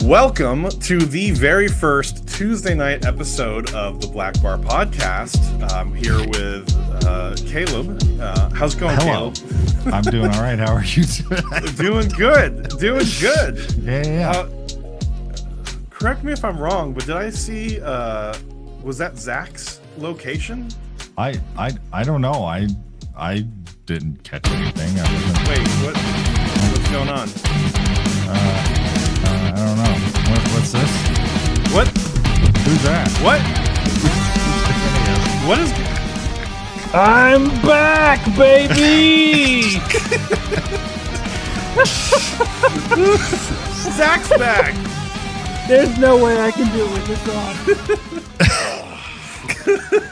Welcome to the very first Tuesday night episode of the Blackbar podcast. I'm here with Caleb. How's it going, Hello. Caleb? I'm doing all right. How are you doing? Doing good. Doing good. Yeah. Correct me if I'm wrong, but did I see, was that Zach's location? I don't know. I didn't catch anything. Wait, what's going on? I don't know. What's this? What? Who's that? What? What is... I'm back, baby! Zach's back! There's no way I can do it with this on.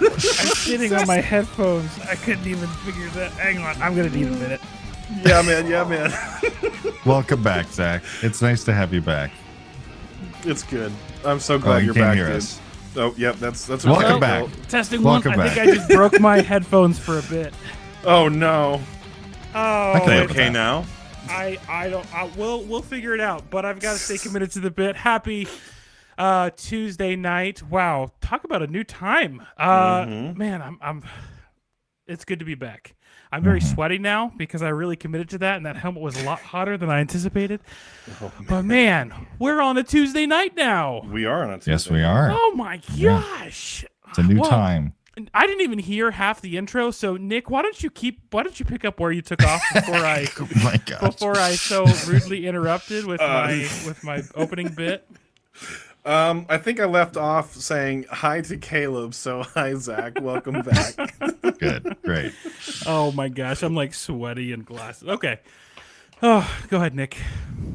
I'm sitting on my headphones. I couldn't even figure that. Hang on, I'm gonna need a minute. Yeah, man. Welcome back, Zach. It's nice to have you back. It's good. I'm so glad you you're can't back, hear dude. us. Oh, yep, that's okay. Welcome back. Well, Testing Welcome one. I back. think I just broke my headphones for a bit. oh no. Oh, I can They live with okay that. now? I don't. We'll figure it out. But I've got to stay committed to the bit. Happy Tuesday night. Wow, talk about a new time. Man, I'm. It's good to be back. I'm very sweaty now because I really committed to that, and that helmet was a lot hotter than I anticipated. But man, we're on a Tuesday night now. We are on a Tuesday. Yes, we are. Oh my gosh! It's a new Well, time. I didn't even hear half the intro, so Nick, why don't you pick up where you took off before I Oh my gosh. before I so rudely interrupted with my opening bit? I think I left off saying hi to Caleb, so hi Zach, welcome back. Good. Great. Oh my gosh, I'm like sweaty and glasses. Okay. Oh, go ahead, Nick.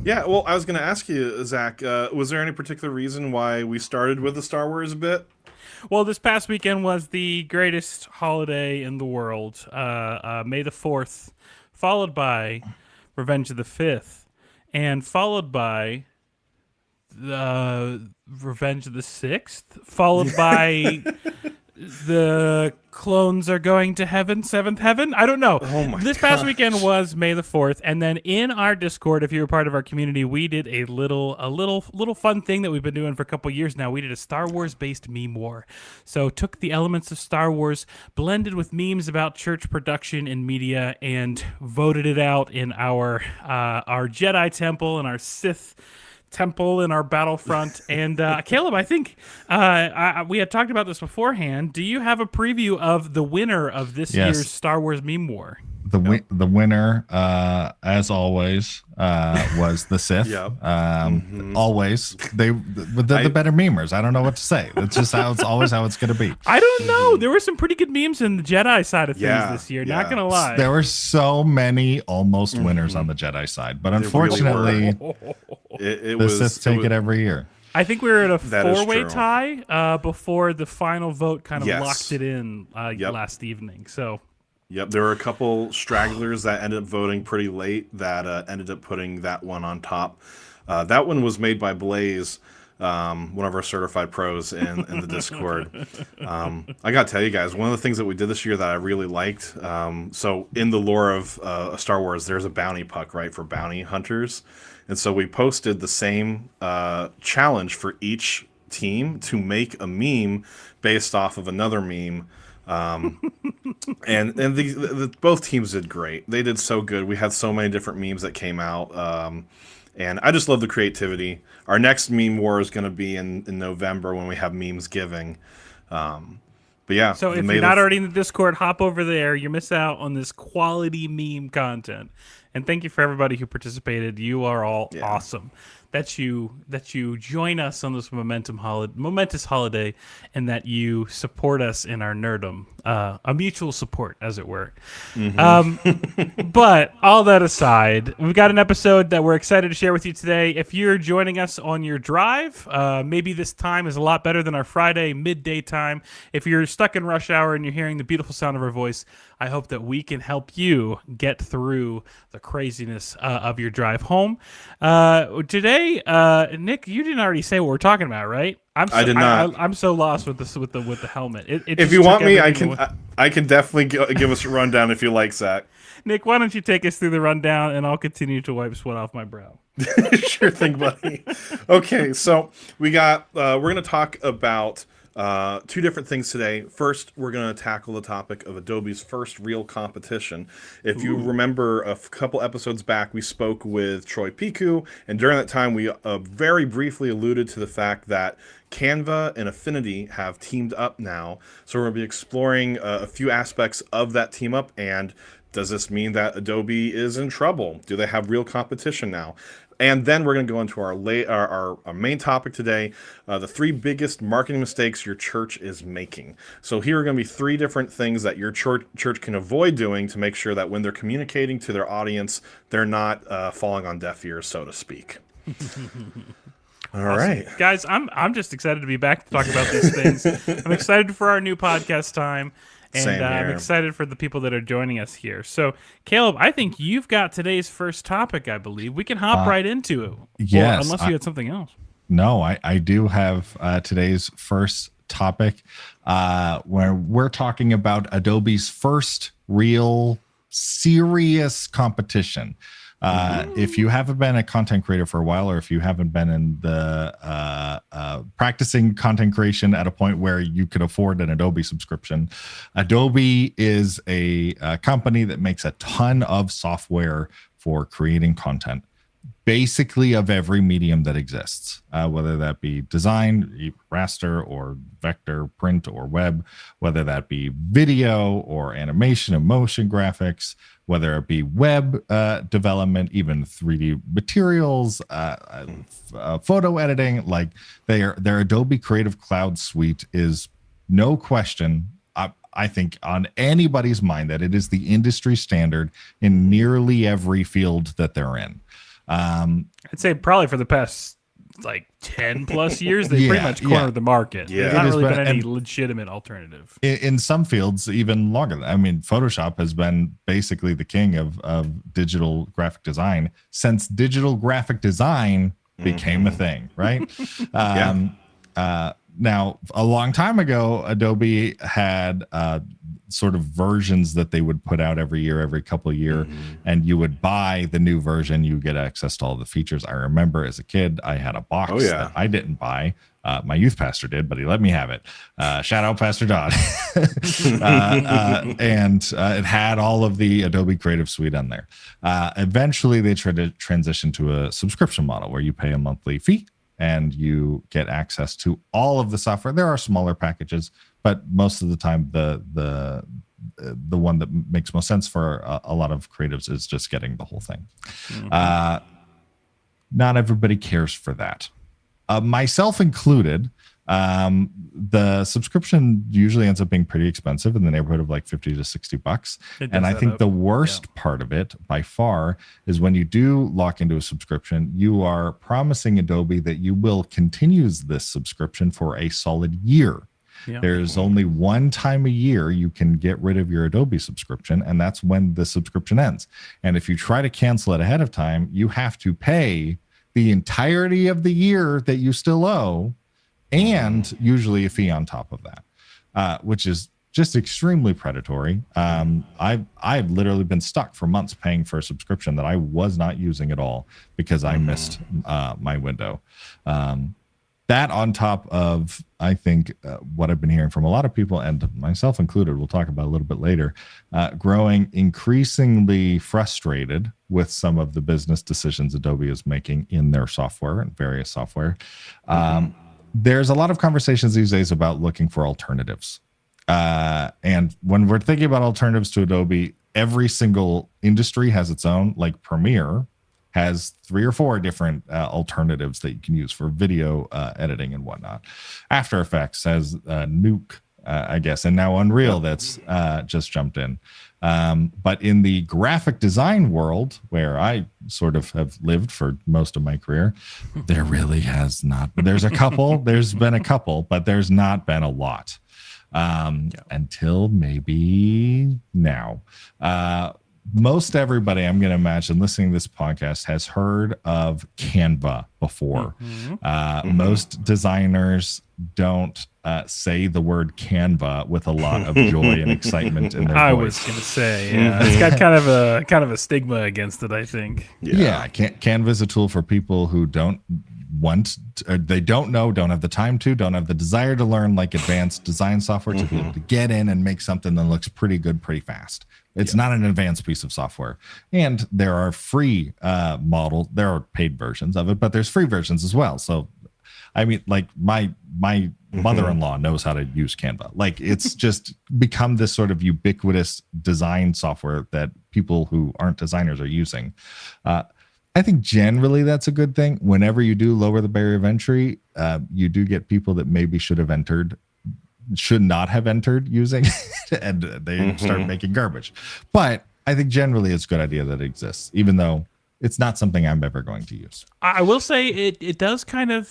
Yeah, well, I was going to ask you, Zach, was there any particular reason why we started with the Star Wars bit? Well, this past weekend was the greatest holiday in the world, May the 4th, followed by Revenge of the 5th, and followed by Revenge of the 6th, followed by the clones are going to heaven, 7th heaven. I don't know. Oh my This past weekend was May the 4th, and then in our Discord, if you were part of our community, we did a little fun thing that we've been doing for a couple years now. We did a Star Wars based meme war. So took the elements of Star Wars, blended with memes about church production and media, and voted it out in our Jedi temple and our Sith temple in our Battlefront. And Caleb, I think we had talked about this beforehand. Do you have a preview of the winner of this Yes. year's Star Wars meme war? The winner, as always, was the Sith. Yep. Always the better memers. I don't know what to say. That's just how it's always how it's going to be. I don't know. There were some pretty good memes in the Jedi side of things Yeah, this year. yeah. Not gonna lie. There were so many almost winners on the Jedi side, but really unfortunately, It the was Sith take it every year. I think we were at a That is four-way true. tie before the final vote kind of Yes. locked it in Yep. last evening. So Yep, there were a couple stragglers that ended up voting pretty late that ended up putting that one on top. That one was made by Blaze, one of our certified pros in the Discord. I got to tell you guys, one of the things that we did this year that I really liked, so in the lore of Star Wars, there's a bounty puck, right, for bounty hunters. And so we posted the same challenge for each team to make a meme based off of another meme. And the both teams did great. They did so good. We had so many different memes that came out. And I just love the creativity. Our next meme war is going to be in November when we have memes giving. But yeah. So if you're not already in the Discord, hop over there. You miss out on this quality meme content. And thank you for everybody who participated. You are all awesome. That you join us on this momentous holiday, and that you support us in our nerdom, a mutual support, as it were. But all that aside, we've got an episode that we're excited to share with you today. If you're joining us on your drive, maybe this time is a lot better than our Friday midday time. If you're stuck in rush hour and you're hearing the beautiful sound of our voice, I hope that we can help you get through the craziness of your drive home. Today, today, Nick, you didn't already say what we're talking about, right? I did not. I'm so lost with this with the helmet. It If just you took want me, I everything can. away. I can definitely give us a rundown if you like, Zach. Nick, why don't you take us through the rundown, and I'll continue to wipe sweat off my brow. Sure thing, buddy. Okay, so we're going to talk about two different things today. First, we're going to tackle the topic of Adobe's first real competition. If you remember a couple episodes back, we spoke with Troy Piku, and during that time, we very briefly alluded to the fact that Canva and Affinity have teamed up now. So we're going to be exploring a few aspects of that team up, and does this mean that Adobe is in trouble? Do they have real competition now? And then we're going to go into our main topic today, the 3 biggest marketing mistakes your church is making. So here are going to be 3 different things that your church can avoid doing to make sure that when they're communicating to their audience, they're not falling on deaf ears, so to speak. All right, guys, I'm just excited to be back to talk about these things. I'm excited for our new podcast time. And I'm excited for the people that are joining us here. So, Caleb, I think you've got today's first topic, I believe. We can hop right into it. Yes. Unless you had something else. No, I do have today's first topic where we're talking about Adobe's first real serious competition. If you haven't been a content creator for a while, or if you haven't been in the practicing content creation at a point where you could afford an Adobe subscription, Adobe is a company that makes a ton of software for creating content, basically of every medium that exists, whether that be design, raster, or vector, print, or web, whether that be video or animation and motion graphics, whether it be web development, even 3D materials, photo editing. Like their Adobe Creative Cloud suite is no question, I think, on anybody's mind that it is the industry standard in nearly every field that they're in. I'd say probably for the past 10 plus years, they pretty much cornered the market. Yeah. There's not really been any legitimate alternative. In some fields, even longer. I mean, Photoshop has been basically the king of digital graphic design since digital graphic design became a thing, right? Now, a long time ago, Adobe had sort of versions that they would put out every year, every couple of years, and you would buy the new version. You get access to all the features. I remember as a kid, I had a box that I didn't buy. My youth pastor did, but he let me have it. Shout out Pastor Dodd. And it had all of the Adobe Creative Suite on there. Eventually, they tried to transition to a subscription model where you pay a monthly fee and you get access to all of the software. There are smaller packages, but most of the time, the one that makes most sense for a lot of creatives is just getting the whole thing. Not everybody cares for that. Myself included. The subscription usually ends up being pretty expensive, in the neighborhood of like $50 to $60. And I think the worst part of it by far is when you do lock into a subscription, you are promising Adobe that you will continue this subscription for a solid year. There's only one time a year you can get rid of your Adobe subscription, and that's when the subscription ends. And if you try to cancel it ahead of time, you have to pay the entirety of the year that you still owe, and usually a fee on top of that, which is just extremely predatory. I've literally been stuck for months paying for a subscription that I was not using at all because I missed my window. That on top of, I think, what I've been hearing from a lot of people, and myself included, we'll talk about a little bit later, growing increasingly frustrated with some of the business decisions Adobe is making in their software and various software. There's a lot of conversations these days about looking for alternatives. And when we're thinking about alternatives to Adobe, every single industry has its own. Like Premiere has 3 or 4 different alternatives that you can use for video editing and whatnot. After Effects has Nuke, I guess, and now Unreal that's just jumped in. But in the graphic design world, where I sort of have lived for most of my career, there really has not. There's a couple. There's been a couple, but there's not been a lot until maybe now. most everybody, I'm going to imagine, listening to this podcast has heard of Canva before. Most designers don't say the word Canva with a lot of joy and excitement in their voice. I was going to say, yeah, it's got kind of a stigma against it, I think. Yeah, Canva is a tool for people who don't they don't know, don't have the time to, don't have the desire to learn like advanced design software to be able to get in and make something that looks pretty good pretty fast. It's not an advanced piece of software. And there are free models, there are paid versions of it, but there's free versions as well. So I mean, like my mother-in-law knows how to use Canva. Like, it's just become this sort of ubiquitous design software that people who aren't designers are using. I think generally that's a good thing. Whenever you do lower the barrier of entry, you do get people that maybe should not have entered using and they start making garbage. But I think generally it's a good idea that it exists, even though it's not something I'm ever going to use. I will say it does kind of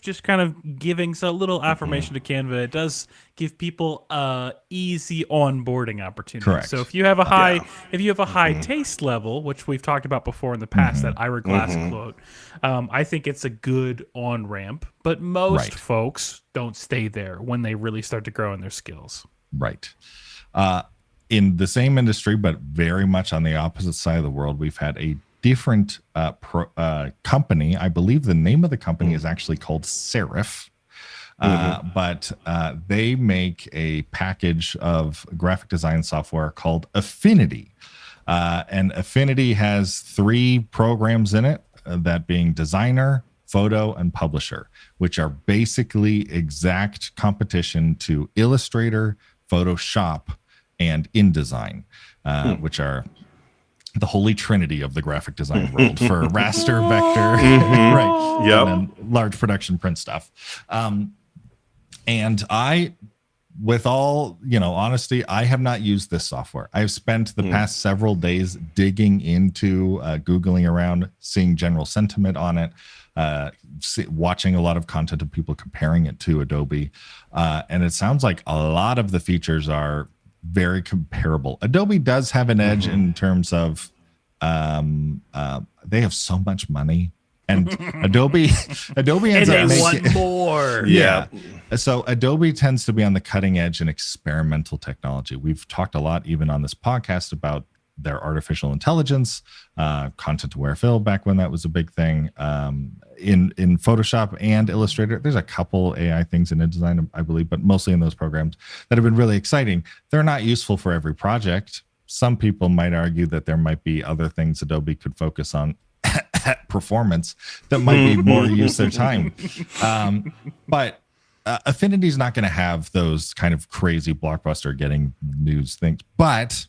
giving a little affirmation to Canva. It does give people easy onboarding opportunity. Correct. So if you have a high taste level, which we've talked about before in the past, that Ira Glass quote, I think it's a good on ramp. But most folks don't stay there when they really start to grow in their skills. Right. In the same industry, but very much on the opposite side of the world, we've had a different company. I believe the name of the company is actually called Serif, but they make a package of graphic design software called Affinity. And Affinity has 3 programs in it, that being Designer, Photo, and Publisher, which are basically exact competition to Illustrator, Photoshop, and InDesign, which are the holy trinity of the graphic design world for raster, vector, right? Yep. And then large production print stuff. And I, with all honesty, I have not used this software. I've spent the past several days digging into, Googling around, seeing general sentiment on it, watching a lot of content of people comparing it to Adobe, and it sounds like a lot of the features are very comparable. Adobe does have an edge in terms of they have so much money, and Adobe ends up making, want more. Yeah. So Adobe tends to be on the cutting edge in experimental technology. We've talked a lot, even on this podcast, about their artificial intelligence, content aware fill, back when that was a big thing. In Photoshop and Illustrator, there's a couple AI things in InDesign, I believe, but mostly in those programs that have been really exciting. They're not useful for every project. Some people might argue that there might be other things Adobe could focus on performance that might be more use their time. But Affinity is not going to have those kind of crazy blockbuster getting news things. But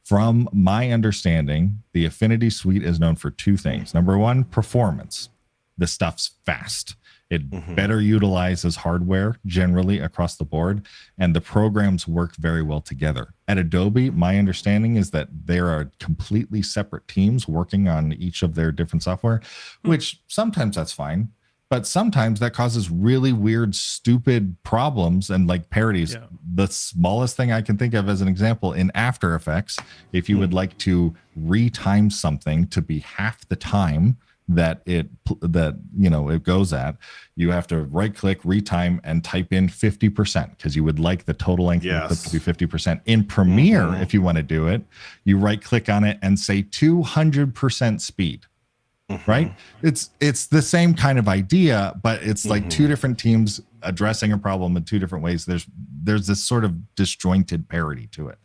from my understanding, the Affinity suite is known for 2 things. Number 1, performance. The stuff's fast. It better utilizes hardware generally across the board, and the programs work very well together. At Adobe, my understanding is that there are completely separate teams working on each of their different software, which sometimes that's fine, but sometimes that causes really weird, stupid problems and like parodies. Yeah. The smallest thing I can think of as an example, in After Effects, if you would like to retime something to be half the time that it goes at, you have to right click, retime, and type in 50% because you would like the total length of the clip to be 50%. In Premiere, if you want to do it, you right click on it and say 200% speed. Right? It's the same kind of idea, but it's like 2 different teams addressing a problem in 2 different ways. There's this sort of disjointed parody to it.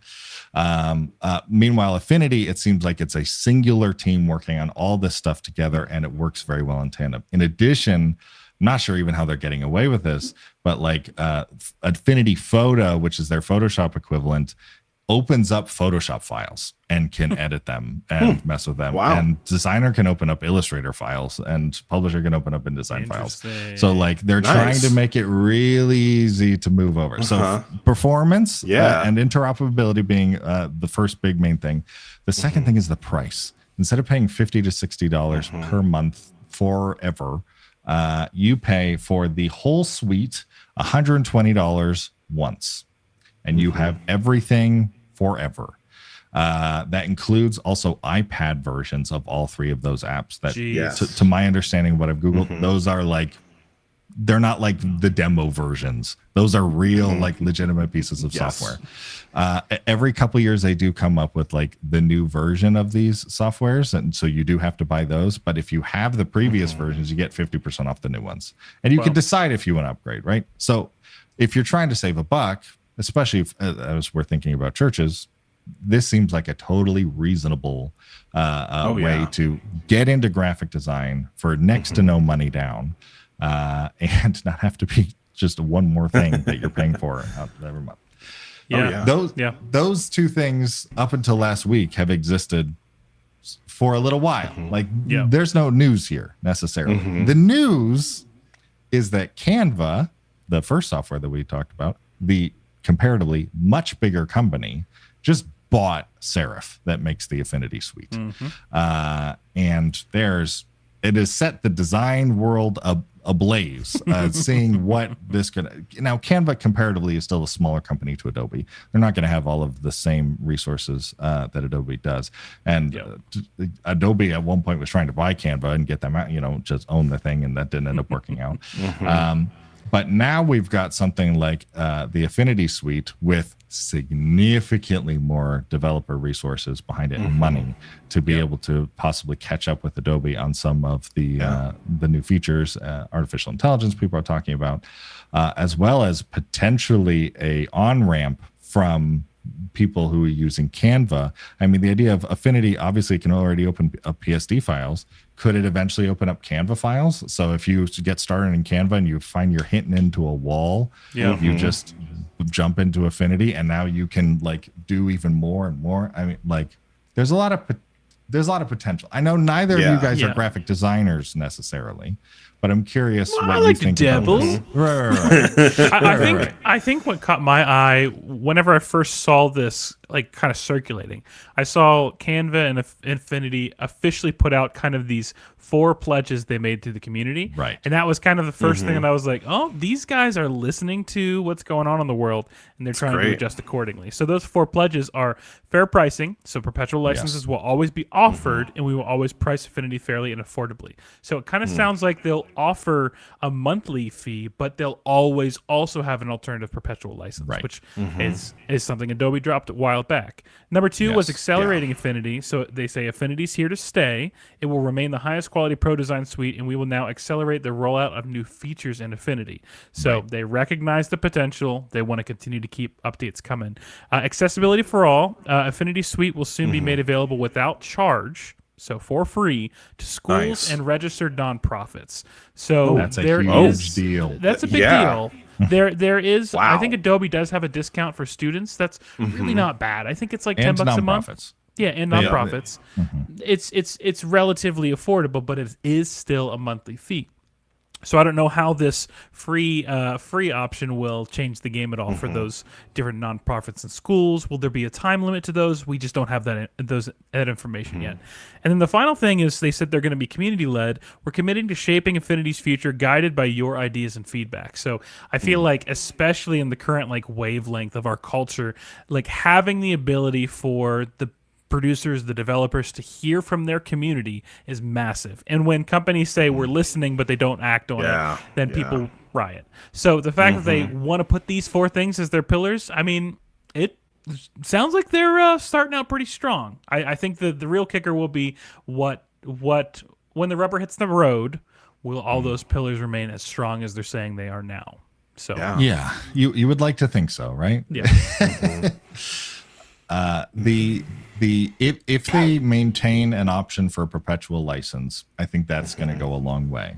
Meanwhile, Affinity, it seems like it's a singular team working on all this stuff together, and it works very well in tandem. In addition, I'm not sure even how they're getting away with this, but like Affinity Photo, which is their Photoshop equivalent, opens up Photoshop files and can edit them and mess with them. Wow. And Designer can open up Illustrator files, and Publisher can open up InDesign files. So like they're trying to make it really easy to move over. So performance and interoperability being the first big main thing. The second thing is the price. Instead of paying $50 to $60 per month forever, you pay for the whole suite $120 once. And you have everything forever. That includes also iPad versions of all three of those apps. That, Jeez. to my understanding, what I've Googled, those are like, they're not like the demo versions. Those are real, like legitimate pieces of software. Every couple years, they do come up with like the new version of these softwares. And so you do have to buy those. But if you have the previous versions, you get 50% off the new ones. And you can decide if you want to upgrade, right? So if you're trying to save a buck, especially if, as we're thinking about churches, this seems like a totally reasonable way to get into graphic design for next to no money down. And not have to be just one more thing that you're paying for every month. Those two things up until last week have existed for a little while. Like there's no news here necessarily. The news is that Canva, the first software that we talked about, the comparatively much bigger company, just bought Serif that makes the Affinity suite. And it has set the design world ablaze, seeing what this could. Now, Canva comparatively is still a smaller company to Adobe. They're not going to have all of the same resources that Adobe does. And Adobe at one point was trying to buy Canva and get them out, just own the thing, and that didn't end up working out. But now we've got something like the Affinity suite with significantly more developer resources behind it and money to be able to possibly catch up with Adobe on some of the new features, artificial intelligence people are talking about, as well as potentially a on-ramp from people who are using Canva. I mean, the idea of Affinity obviously can already open up PSD files. Could it eventually open up Canva files? So if you get started in Canva and you find you're hitting into a wall, you just jump into Affinity, and now you can like do even more and more. I mean, like there's a lot of potential. I know neither of you guys are graphic designers necessarily, but I'm curious what you think about this. I think what caught my eye whenever I first saw this, like kind of circulating, I saw Canva and Affinity officially put out kind of these 4 pledges they made to the community. Right. And that was kind of the first thing that I was like, oh, these guys are listening to what's going on in the world, and they're trying to adjust accordingly. So those 4 pledges are fair pricing. So perpetual licenses will always be offered, and we will always price Affinity fairly and affordably. So it kind of sounds like they'll offer a monthly fee, but they'll always also have an alternative perpetual license, which is something Adobe dropped a while back. Number 2 was accelerating Affinity. So they say Affinity's here to stay. It will remain the highest quality pro design suite, and we will now accelerate the rollout of new features in Affinity. So they recognize the potential. They want to continue to keep updates coming. Accessibility for all. Affinity Suite will soon be made available without charge, so for free, to schools and registered nonprofits. So that's a huge deal. That's a big deal. There is. I think Adobe does have a discount for students. That's really not bad. I think it's like $10 a month. Yeah, and nonprofits. It's relatively affordable, but it is still a monthly fee. So I don't know how this free option will change the game at all for those different nonprofits and schools. Will there be a time limit to those? We just don't have that information yet. And then the final thing is they said they're going to be community led. We're committing to shaping Affinity's future, guided by your ideas and feedback. So I feel like, especially in the current like wavelength of our culture, like having the ability for the producers, the developers, to hear from their community is massive. And when companies say we're listening but they don't act on it, then people riot. So the fact that they want to put these 4 things as their pillars, I mean, it sounds like they're starting out pretty strong. I think the real kicker will be what when the rubber hits the road, will all those pillars remain as strong as they're saying they are now? So you would like to think so, right? If they maintain an option for a perpetual license, I think that's going to go a long way.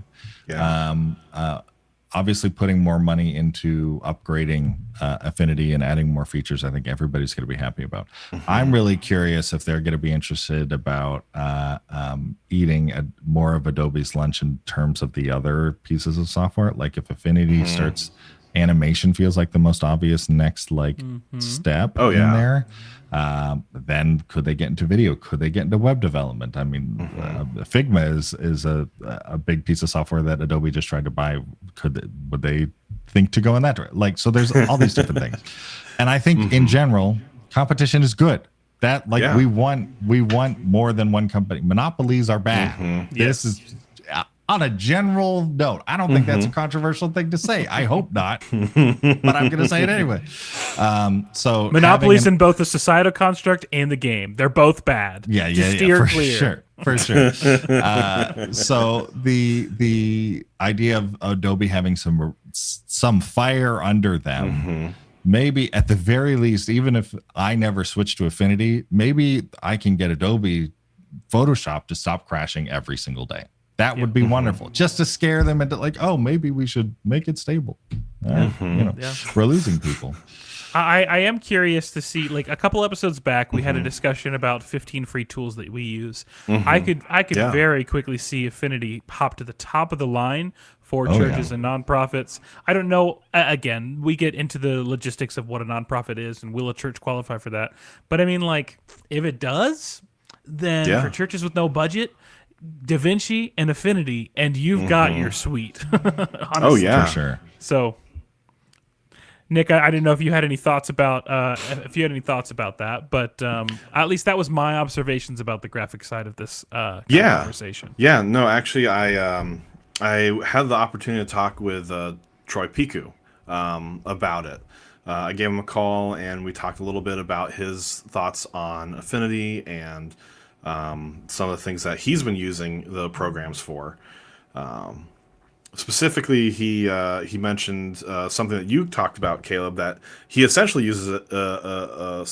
Obviously, putting more money into upgrading Affinity and adding more features, I think everybody's going to be happy about. I'm really curious if they're going to be interested about eating more of Adobe's lunch in terms of the other pieces of software. Like if Affinity starts, animation feels like the most obvious next step in there. Then could they get into video? Could they get into web development? I mean, Figma is a big piece of software that Adobe just tried to buy. Would they think to go in that direction? So there's all these different things. And I think in general, competition is good. That like Yeah. we want more than one company. Monopolies are bad. This is on a general note. I don't think that's a controversial thing to say. I hope not, but I'm going to say it anyway. So Monopolies in both the societal construct and the game. They're both bad. Just steer clear. For sure. So the idea of Adobe having some fire under them, maybe at the very least, even if I never switch to Affinity, maybe I can get Adobe Photoshop to stop crashing every single day. That would be wonderful, just to scare them into like, oh, maybe we should make it stable. We're losing people. I am curious to see, like a couple episodes back, we had a discussion about 15 free tools that we use. I could very quickly see Affinity pop to the top of the line for churches and nonprofits. I don't know. Again, we get into the logistics of what a nonprofit is, and will a church qualify for that? But I mean, like, if it does, then for churches with no budget, DaVinci and Affinity, and you've got your suite. Honestly. For sure. So, Nick, I didn't know if you had any thoughts about that, but at least that was my observations about the graphic side of this conversation. Yeah, no, actually, I had the opportunity to talk with Troy Piku about it. I gave him a call, and we talked a little bit about his thoughts on Affinity and some of the things that he's been using the programs for. Specifically, he mentioned something that you talked about, Caleb, that he essentially uses it on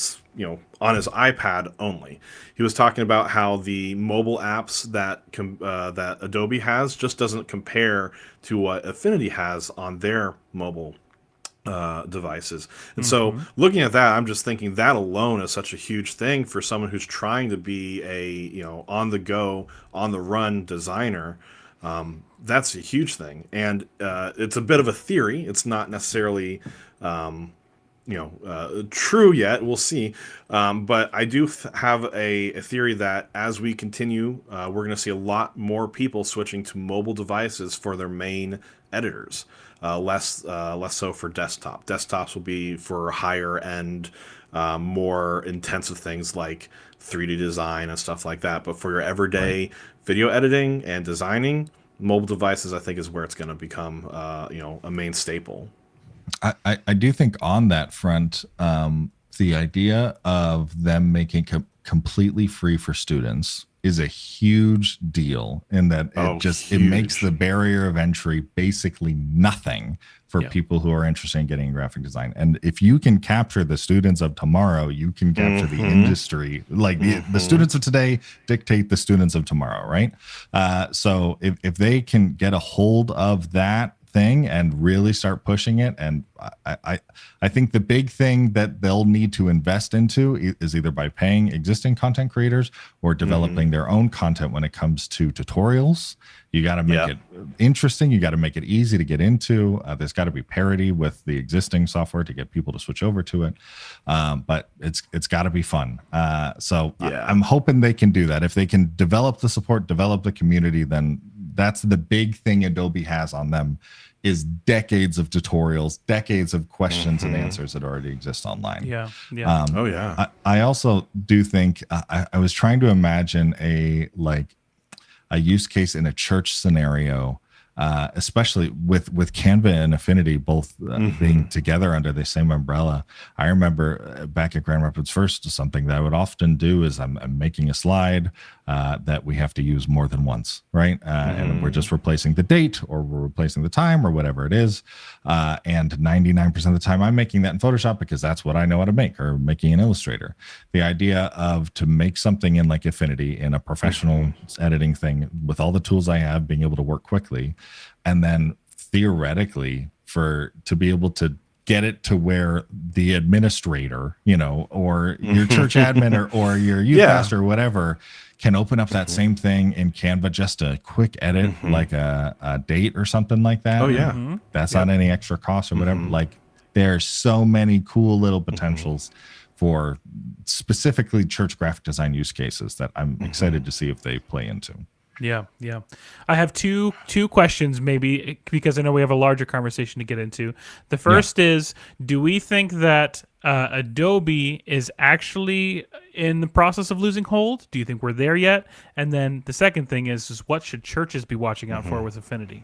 his iPad only. He was talking about how the mobile apps that Adobe has just doesn't compare to what Affinity has on their mobile devices. And so looking at that, I'm just thinking that alone is such a huge thing for someone who's trying to be a on the go, on the run designer. That's a huge thing, and it's a bit of a theory. It's not necessarily true yet. We'll see, but I do have a theory that as we continue, we're going to see a lot more people switching to mobile devices for their main editors. Less so for desktop. Desktops will be for higher end, more intensive things like 3D design and stuff like that. But for your everyday video editing and designing, mobile devices, I think, is where it's going to become a main staple. I do think on that front, the idea of them making completely free for students is a huge deal in that it makes the barrier of entry basically nothing for people who are interested in getting graphic design. And if you can capture the students of tomorrow, you can capture the industry. Like the students of today dictate the students of tomorrow, right? So if they can get a hold of that thing and really start pushing it, and I think the big thing that they'll need to invest into is either by paying existing content creators or developing their own content when it comes to tutorials. You got to make it interesting. You got to make it easy to get into. There's got to be parity with the existing software to get people to switch over to it. But it's got to be fun. I'm hoping they can do that. If they can develop the support, develop the community, then that's the big thing Adobe has on them, is decades of tutorials, decades of questions and answers that already exist online. I also do think I was trying to imagine a use case in a church scenario, especially with Canva and Affinity both being together under the same umbrella. I remember back at Grand Rapids First, something that I would often do is I'm making a slide that we have to use more than once, right? And we're just replacing the date or we're replacing the time or whatever it is. And 99% of the time I'm making that in Photoshop because that's what I know how to make, or making in Illustrator. The idea of to make something in like Affinity in a professional editing thing with all the tools I have, being able to work quickly, and then theoretically to be able to get it to where the administrator, or your church admin or your youth pastor or whatever can open up that same thing in Canva, just a quick edit, like a date or something like that. That's not any extra cost or whatever. Like there's so many cool little potentials for specifically church graphic design use cases that I'm excited to see if they play into. Yeah, yeah. I have two questions, maybe because I know we have a larger conversation to get into. The first is, do we think that Adobe is actually in the process of losing hold? Do you think we're there yet? And then the second thing is what should churches be watching out for with Affinity?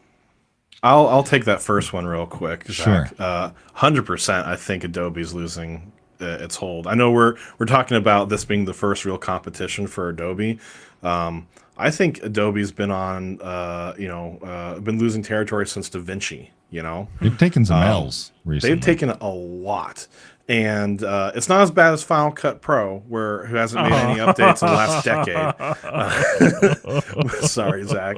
I'll take that first one real quick, Sure. Zach. 100%. I think Adobe's losing its hold. I know we're talking about this being the first real competition for Adobe. I think Adobe's been on, been losing territory since DaVinci. They've taken some L's recently. They've taken a lot. And it's not as bad as Final Cut Pro, who hasn't made any updates in the last decade. Sorry, Zach.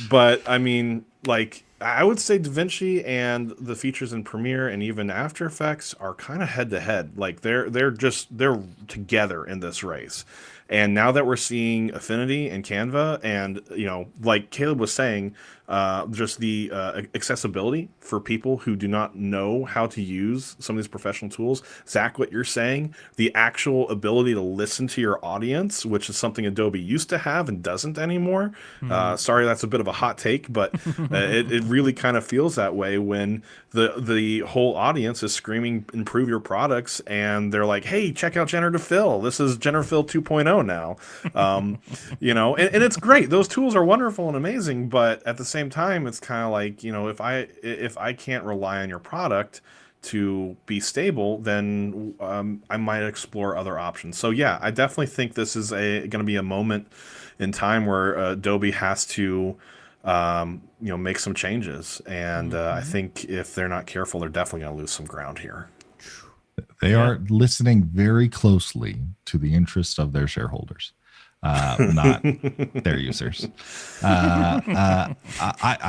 But I mean, like, I would say DaVinci and the features in Premiere and even After Effects are kind of head to head. Like they're together in this race. And now that we're seeing Affinity and Canva, and like Caleb was saying, just the accessibility for people who do not know how to use some of these professional tools. Zach, what you're saying, the actual ability to listen to your audience, which is something Adobe used to have and doesn't anymore. Sorry, that's a bit of a hot take, but it really kind of feels that way when the whole audience is screaming, improve your products, and they're like, hey, check out Generative Fill. This is Generative Fill 2.0 now. And it's great. Those tools are wonderful and amazing, but at the same time, it's kind of like, if I can't rely on your product to be stable, then I might explore other options. So yeah, I definitely think this is going to be a moment in time where Adobe has to make some changes, and I think if they're not careful, they're definitely going to lose some ground here. They are listening very closely to the interests of their shareholders, not their users. I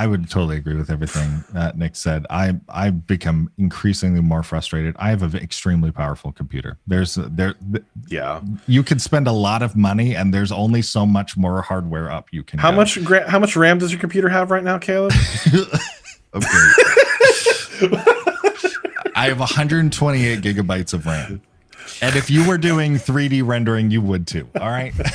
would totally agree with everything Nick said. I've become increasingly more frustrated. I have an extremely powerful computer. You can spend a lot of money, and there's only so much more hardware up you can. How much RAM does your computer have right now, Caleb? Okay. I have 128 gigabytes of RAM. And if you were doing 3D rendering, you would too. All right. But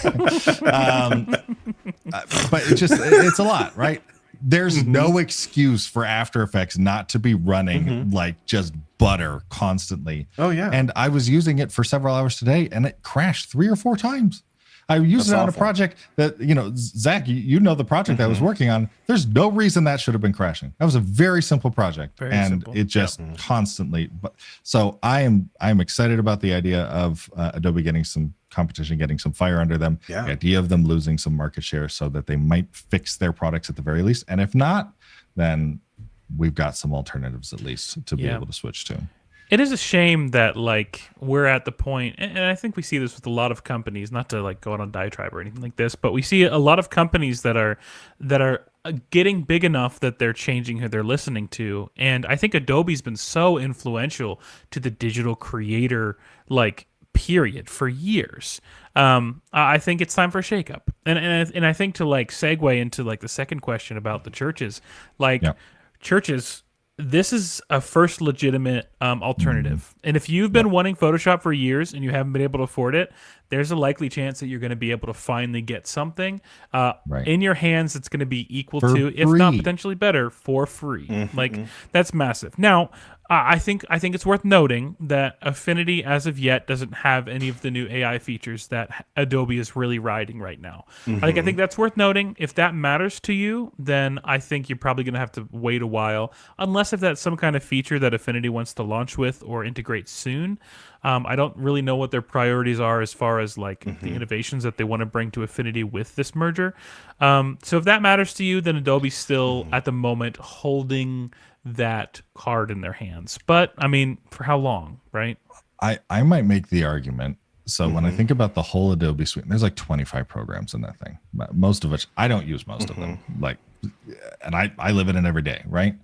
it's a lot, right? There's no excuse for After Effects not to be running like just butter constantly. Oh, yeah. And I was using it for several hours today, and it crashed 3 or 4 times. I used it on a project that, Zach, you know the project I was working on. There's no reason that should have been crashing. That was a very simple project. It just constantly. So I'm excited about the idea of Adobe getting some competition, getting some fire under them. The idea of them losing some market share so that they might fix their products at the very least. And if not, then we've got some alternatives at least to be able to switch to. It is a shame that we're at the point, and I think we see this with a lot of companies, not to go out on diatribe or anything like this, but we see a lot of companies that are getting big enough that they're changing who they're listening to. And I think Adobe's been so influential to the digital creator period for years. I think it's time for a shakeup. And I think to segue into the second question about the churches, churches, this is a first legitimate alternative. And if you've been wanting Photoshop for years and you haven't been able to afford it, there's a likely chance that you're going to be able to finally get something in your hands that's going to be equal to, if not potentially better, for free. That's massive. Now, I think it's worth noting that Affinity, as of yet, doesn't have any of the new AI features that Adobe is really riding right now. I think that's worth noting. If that matters to you, then I think you're probably going to have to wait a while, unless if that's some kind of feature that Affinity wants to launch with or integrate soon. I don't really know what their priorities are as far as the innovations that they want to bring to Affinity with this merger. So if that matters to you, then Adobe's still at the moment holding that card in their hands. But I mean, for how long, right? I might make the argument. So when I think about the whole Adobe suite, there's 25 programs in that thing, most of which I don't use most of them. And I live in it every day, right?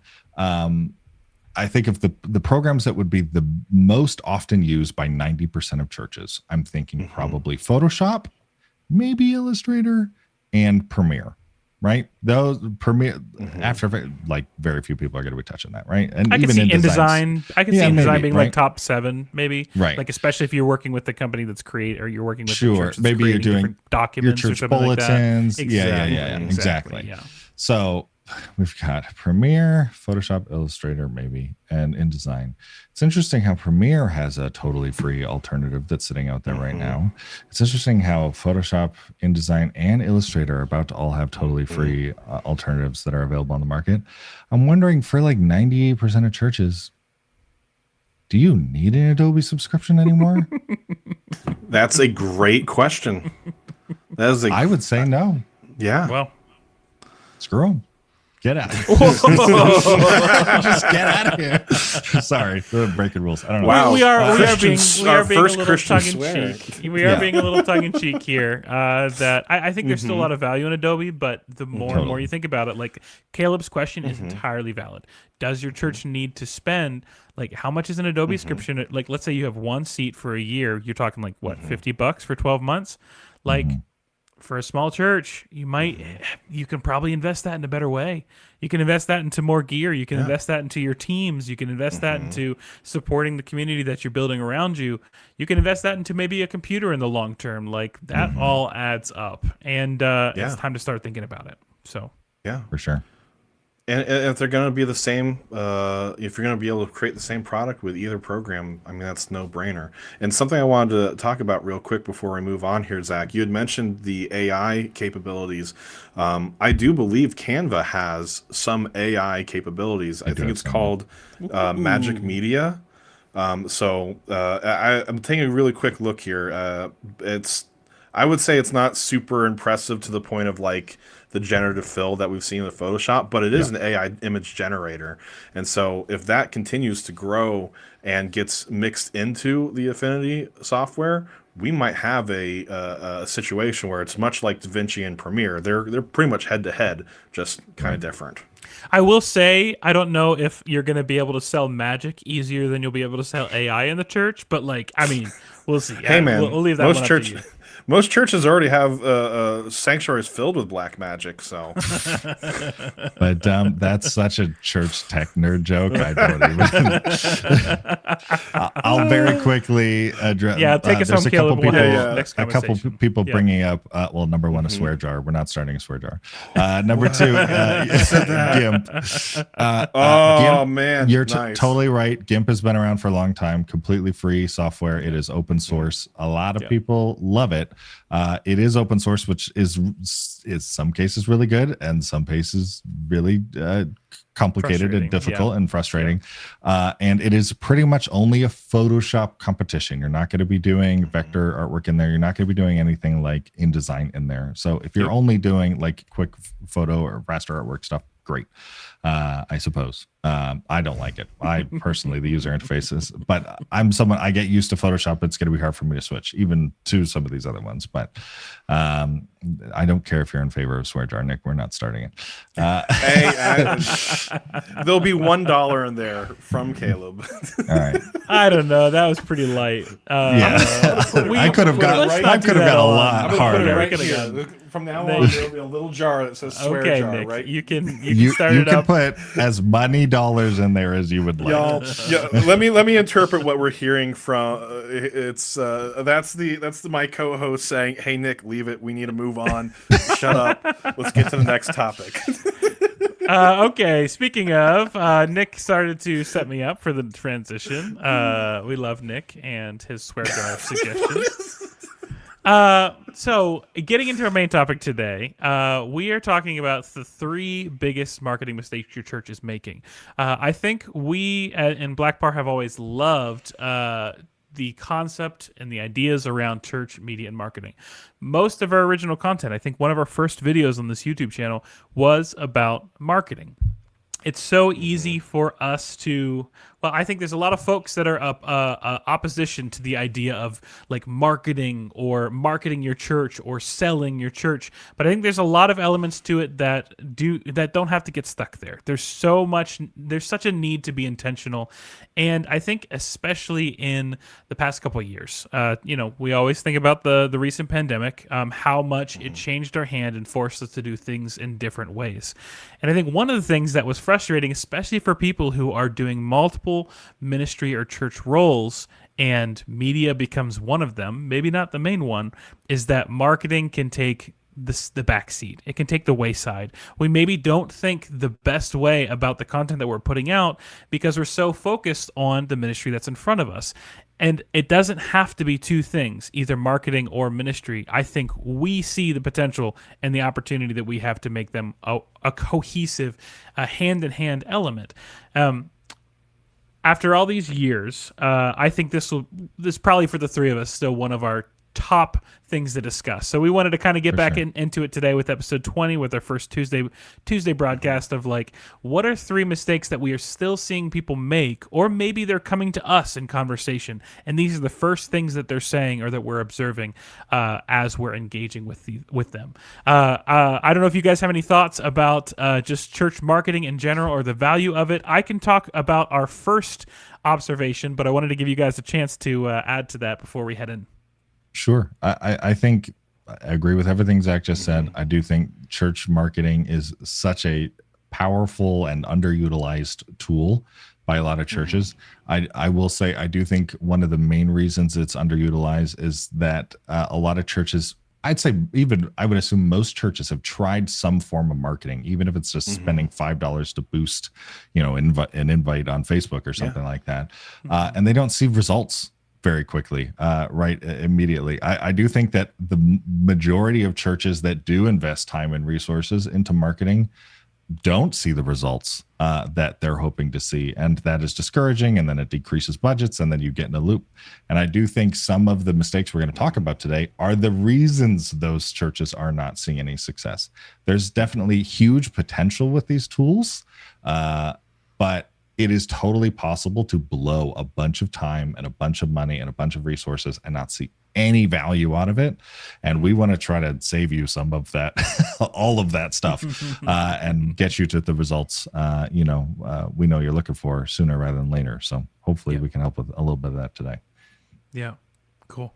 I think of the programs that would be the most often used by 90% of churches. I'm thinking probably Photoshop, maybe Illustrator, and Premiere. right? Those Premiere After like very few people are going to be touching that, right? And I can even see in InDesign. I can see InDesign maybe, being right? like top 7, maybe. Right. Like especially if you're working with the company that's or you're working with the Sure. church that's Maybe you're creating doing different documents your or church something bulletins. like that. Yeah. Exactly. Yeah. So we've got Premiere, Photoshop, Illustrator, maybe, and InDesign. It's interesting how Premiere has a totally free alternative that's sitting out there right now. It's interesting how Photoshop, InDesign, and Illustrator are about to all have totally free alternatives that are available on the market. I'm wondering, for like 98% of churches, do you need an Adobe subscription anymore? That's a great question. That is I would say no. yeah. Well, Screw them. Get out. Just get out of here. Sorry, breaking rules. I don't know. Wow. we are being Our a first little Christian tongue in swear. cheek. We are being a little tongue in cheek here. That I think there's still a lot of value in Adobe, but the more and more you think about it, like Caleb's question is entirely valid. Does your church need to spend, like, how much is an Adobe subscription? Like, let's say you have one seat for a year. You're talking like what, $50 for 12 months? Like. For a small church, you can probably invest that in a better way. You can invest that into more gear. You can invest that into your teams. You can invest that into supporting the community that you're building around you. You can invest that into maybe a computer in the long term. Like that all adds up, and it's time to start thinking about it. So Yeah, For sure. and if they're going to be the same, if you're going to be able to create the same product with either program, I mean, that's no brainer. And something I wanted to talk about real quick before we move on here, Zach, you had mentioned the AI capabilities. I do believe Canva has some AI capabilities. I think it's called Magic Media. I'm taking a really quick look here. I would say it's not super impressive to the point of like the generative fill that we've seen with Photoshop, but it is an AI image generator. And so if that continues to grow and gets mixed into the Affinity software, we might have a situation where it's much like DaVinci and Premiere. They're pretty much head to head, just kind of different. I will say, I don't know if you're going to be able to sell Magic easier than you'll be able to sell AI in the church, but like, I mean, we'll see. Hey man, we'll leave that one up to you. Most churches already have sanctuaries filled with black magic, so. But that's such a church tech nerd joke. I don't even. I'll very quickly address. Yeah, take us home, Caleb. Next a couple people bringing up. Well, number one, a swear jar. We're not starting a swear jar. Number two, GIMP. Oh GIMP, man, you're nice. totally right. GIMP has been around for a long time. Completely free software. It is open source. A lot of people love it. It is open source, which is some cases really good and some cases really complicated and difficult and frustrating. And it is pretty much only a Photoshop competition. You're not going to be doing vector artwork in there. You're not going to be doing anything like InDesign in there. So if you're only doing like quick photo or raster artwork stuff, great. I suppose. I don't like it. I personally, the user interfaces, but I'm someone, I get used to Photoshop. It's going to be hard for me to switch even to some of these other ones, but I don't care if you're in favor of swear jar, Nick. We're not starting it. There'll be $1 in there from Caleb. All right. I don't know. That was pretty light. I could have got a lot harder. Right here. From now on, there'll be a little jar that says swear jar, Nick, right? You can start it up. Put as many dollars in there as you would like. Y'all, let me interpret what we're hearing from. That's my co-host saying, "Hey Nick, leave it. We need to move on. Shut up. Let's get to the next topic." Okay, speaking of, Nick started to set me up for the transition. We love Nick and his swear jar suggestions. So getting into our main topic today, we are talking about the 3 biggest marketing mistakes your church is making. I think we in Blackbar have always loved the concept and the ideas around church media and marketing. Most of our original content, I think one of our first videos on this YouTube channel was about marketing. It's so easy for us to, Well, I think there's a lot of folks that are opposition to the idea of like marketing or marketing your church or selling your church. But I think there's a lot of elements to it that don't have to get stuck there. There's such a need to be intentional, and I think especially in the past couple of years, we always think about the recent pandemic, how much it changed our hand and forced us to do things in different ways. And I think one of the things that was frustrating, especially for people who are doing multiple ministry or church roles, and media becomes one of them, maybe not the main one, is that marketing can take the back seat. It can take the wayside. We maybe don't think the best way about the content that we're putting out because we're so focused on the ministry that's in front of us. And it doesn't have to be two things, either marketing or ministry. I think we see the potential and the opportunity that we have to make them a cohesive, hand-in-hand element. After all these years, I think this probably for the three of us still one of our top things to discuss. So we wanted to kind of get back into it today with episode 20, with our first Tuesday broadcast of like, what are three mistakes that we are still seeing people make, or maybe they're coming to us in conversation, and these are the first things that they're saying or that we're observing as we're engaging with them. I don't know if you guys have any thoughts about just church marketing in general or the value of it. I can talk about our first observation, but I wanted to give you guys a chance to add to that before we head in. Sure. I think I agree with everything Zach just said. I do think church marketing is such a powerful and underutilized tool by a lot of churches. I will say, I do think one of the main reasons it's underutilized is that a lot of churches, I would assume most churches have tried some form of marketing, even if it's just spending $5 to boost, an invite on Facebook or something like that. And they don't see results very quickly, immediately. I do think that the majority of churches that do invest time and resources into marketing don't see the results that they're hoping to see. And that is discouraging. And then it decreases budgets, and then you get in a loop. And I do think some of the mistakes we're going to talk about today are the reasons those churches are not seeing any success. There's definitely huge potential with these tools, but it is totally possible to blow a bunch of time and a bunch of money and a bunch of resources and not see any value out of it. And we want to try to save you some of that, all of that stuff, and get you to the results, we know you're looking for sooner rather than later. So hopefully we can help with a little bit of that today. Yeah. Cool.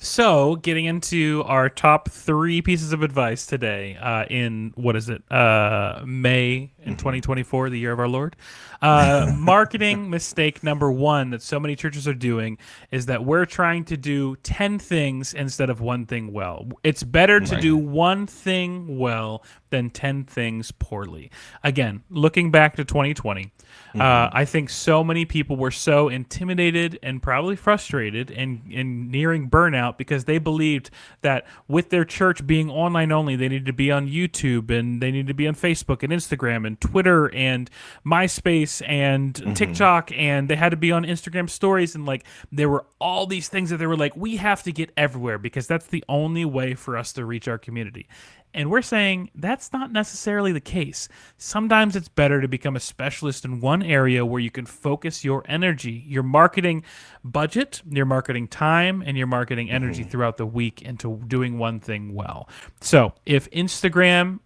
So, getting into our top 3 pieces of advice today in, May in 2024, the year of our Lord. Marketing mistake number 1 that so many churches are doing is that we're trying to do 10 things instead of one thing well. It's better to do one thing well than 10 things poorly. Again, looking back to 2020, I think so many people were so intimidated and probably frustrated and nearing burnout because they believed that with their church being online only, they needed to be on YouTube and they needed to be on Facebook and Instagram and Twitter and MySpace and TikTok, and they had to be on Instagram stories, and like there were all these things that they were like, we have to get everywhere because that's the only way for us to reach our community. And we're saying that's not necessarily the case. Sometimes it's better to become a specialist in one area where you can focus your energy, your marketing budget, your marketing time, and your marketing energy throughout the week into doing one thing well. So if Instagram,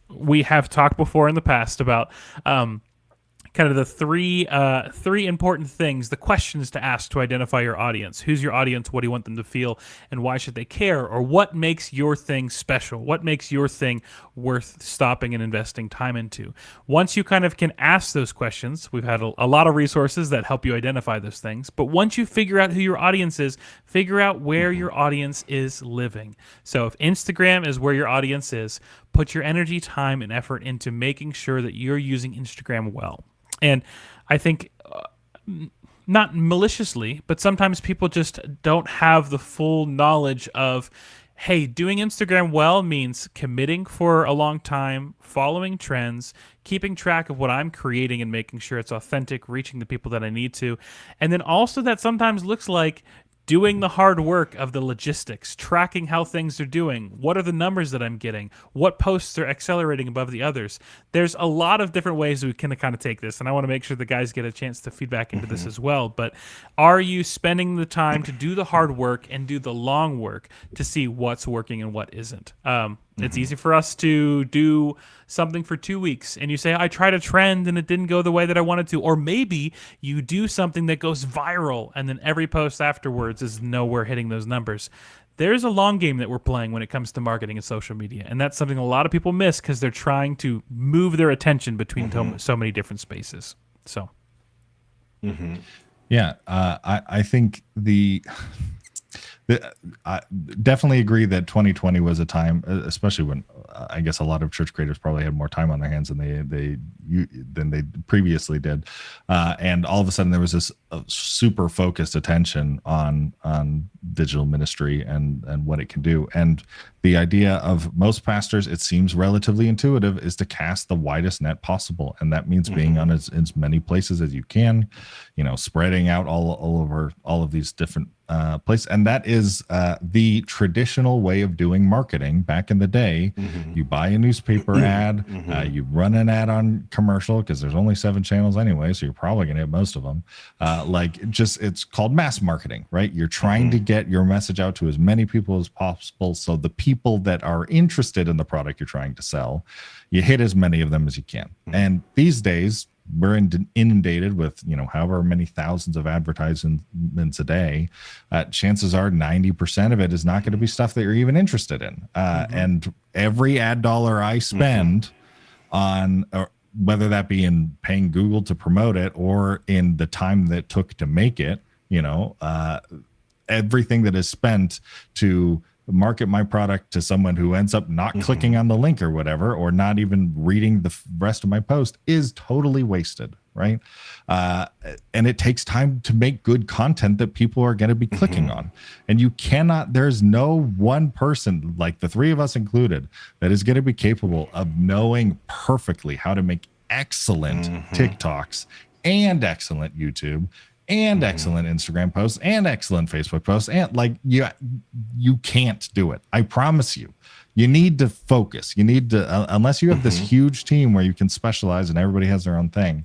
we have talked before in the past about kind of the three important things, the questions to ask to identify your audience. Who's your audience? What do you want them to feel? And why should they care? Or what makes your thing special? What makes your thing worth stopping and investing time into? Once you kind of can ask those questions, we've had a lot of resources that help you identify those things. But once you figure out who your audience is, figure out where your audience is living. So if Instagram is where your audience is, put your energy, time, and effort into making sure that you're using Instagram well. And I think not maliciously, but sometimes people just don't have the full knowledge of, hey, doing Instagram well means committing for a long time, following trends, keeping track of what I'm creating and making sure it's authentic, reaching the people that I need to. And then also that sometimes looks like doing the hard work of the logistics, tracking how things are doing, what are the numbers that I'm getting, what posts are accelerating above the others. There's a lot of different ways we can kind of take this, and I want to make sure the guys get a chance to feedback into this as well. But are you spending the time to do the hard work and do the long work to see what's working and what isn't? It's easy for us to do something for 2 weeks and you say, I tried a trend and it didn't go the way that I wanted to. Or maybe you do something that goes viral and then every post afterwards is nowhere hitting those numbers. There's a long game that we're playing when it comes to marketing and social media. And that's something a lot of people miss because they're trying to move their attention between so many different spaces. So, yeah, I think I definitely agree that 2020 was a time, especially when I guess a lot of church creators probably had more time on their hands than they previously did, and all of a sudden there was this super focused attention on digital ministry and what it can do. And the idea of most pastors, it seems relatively intuitive, is to cast the widest net possible, and that means being on as many places as you can, spreading out all over all of these different place. And that is the traditional way of doing marketing back in the day. You buy a newspaper ad, you run an ad on commercial because there's only 7 channels anyway, so you're probably gonna hit most of them. It's called mass marketing, right? You're trying to get your message out to as many people as possible, so the people that are interested in the product you're trying to sell, you hit as many of them as you can. And these days we're inundated with however many thousands of advertisements a day. Chances are 90% of it is not going to be stuff that you're even interested in. And every ad dollar I spend on whether that be in paying Google to promote it or in the time that it took to make it, everything that is spent to market my product to someone who ends up not clicking on the link or whatever, or not even reading the rest of my post, is totally wasted, right? And it takes time to make good content that people are going to be clicking on. And you cannot, there's no one person, like the 3 of us included, that is going to be capable of knowing perfectly how to make excellent TikToks and excellent YouTube and excellent Instagram posts and excellent Facebook posts. And you can't do it. I promise you. You need to focus. You need to, unless you have this huge team where you can specialize and everybody has their own thing,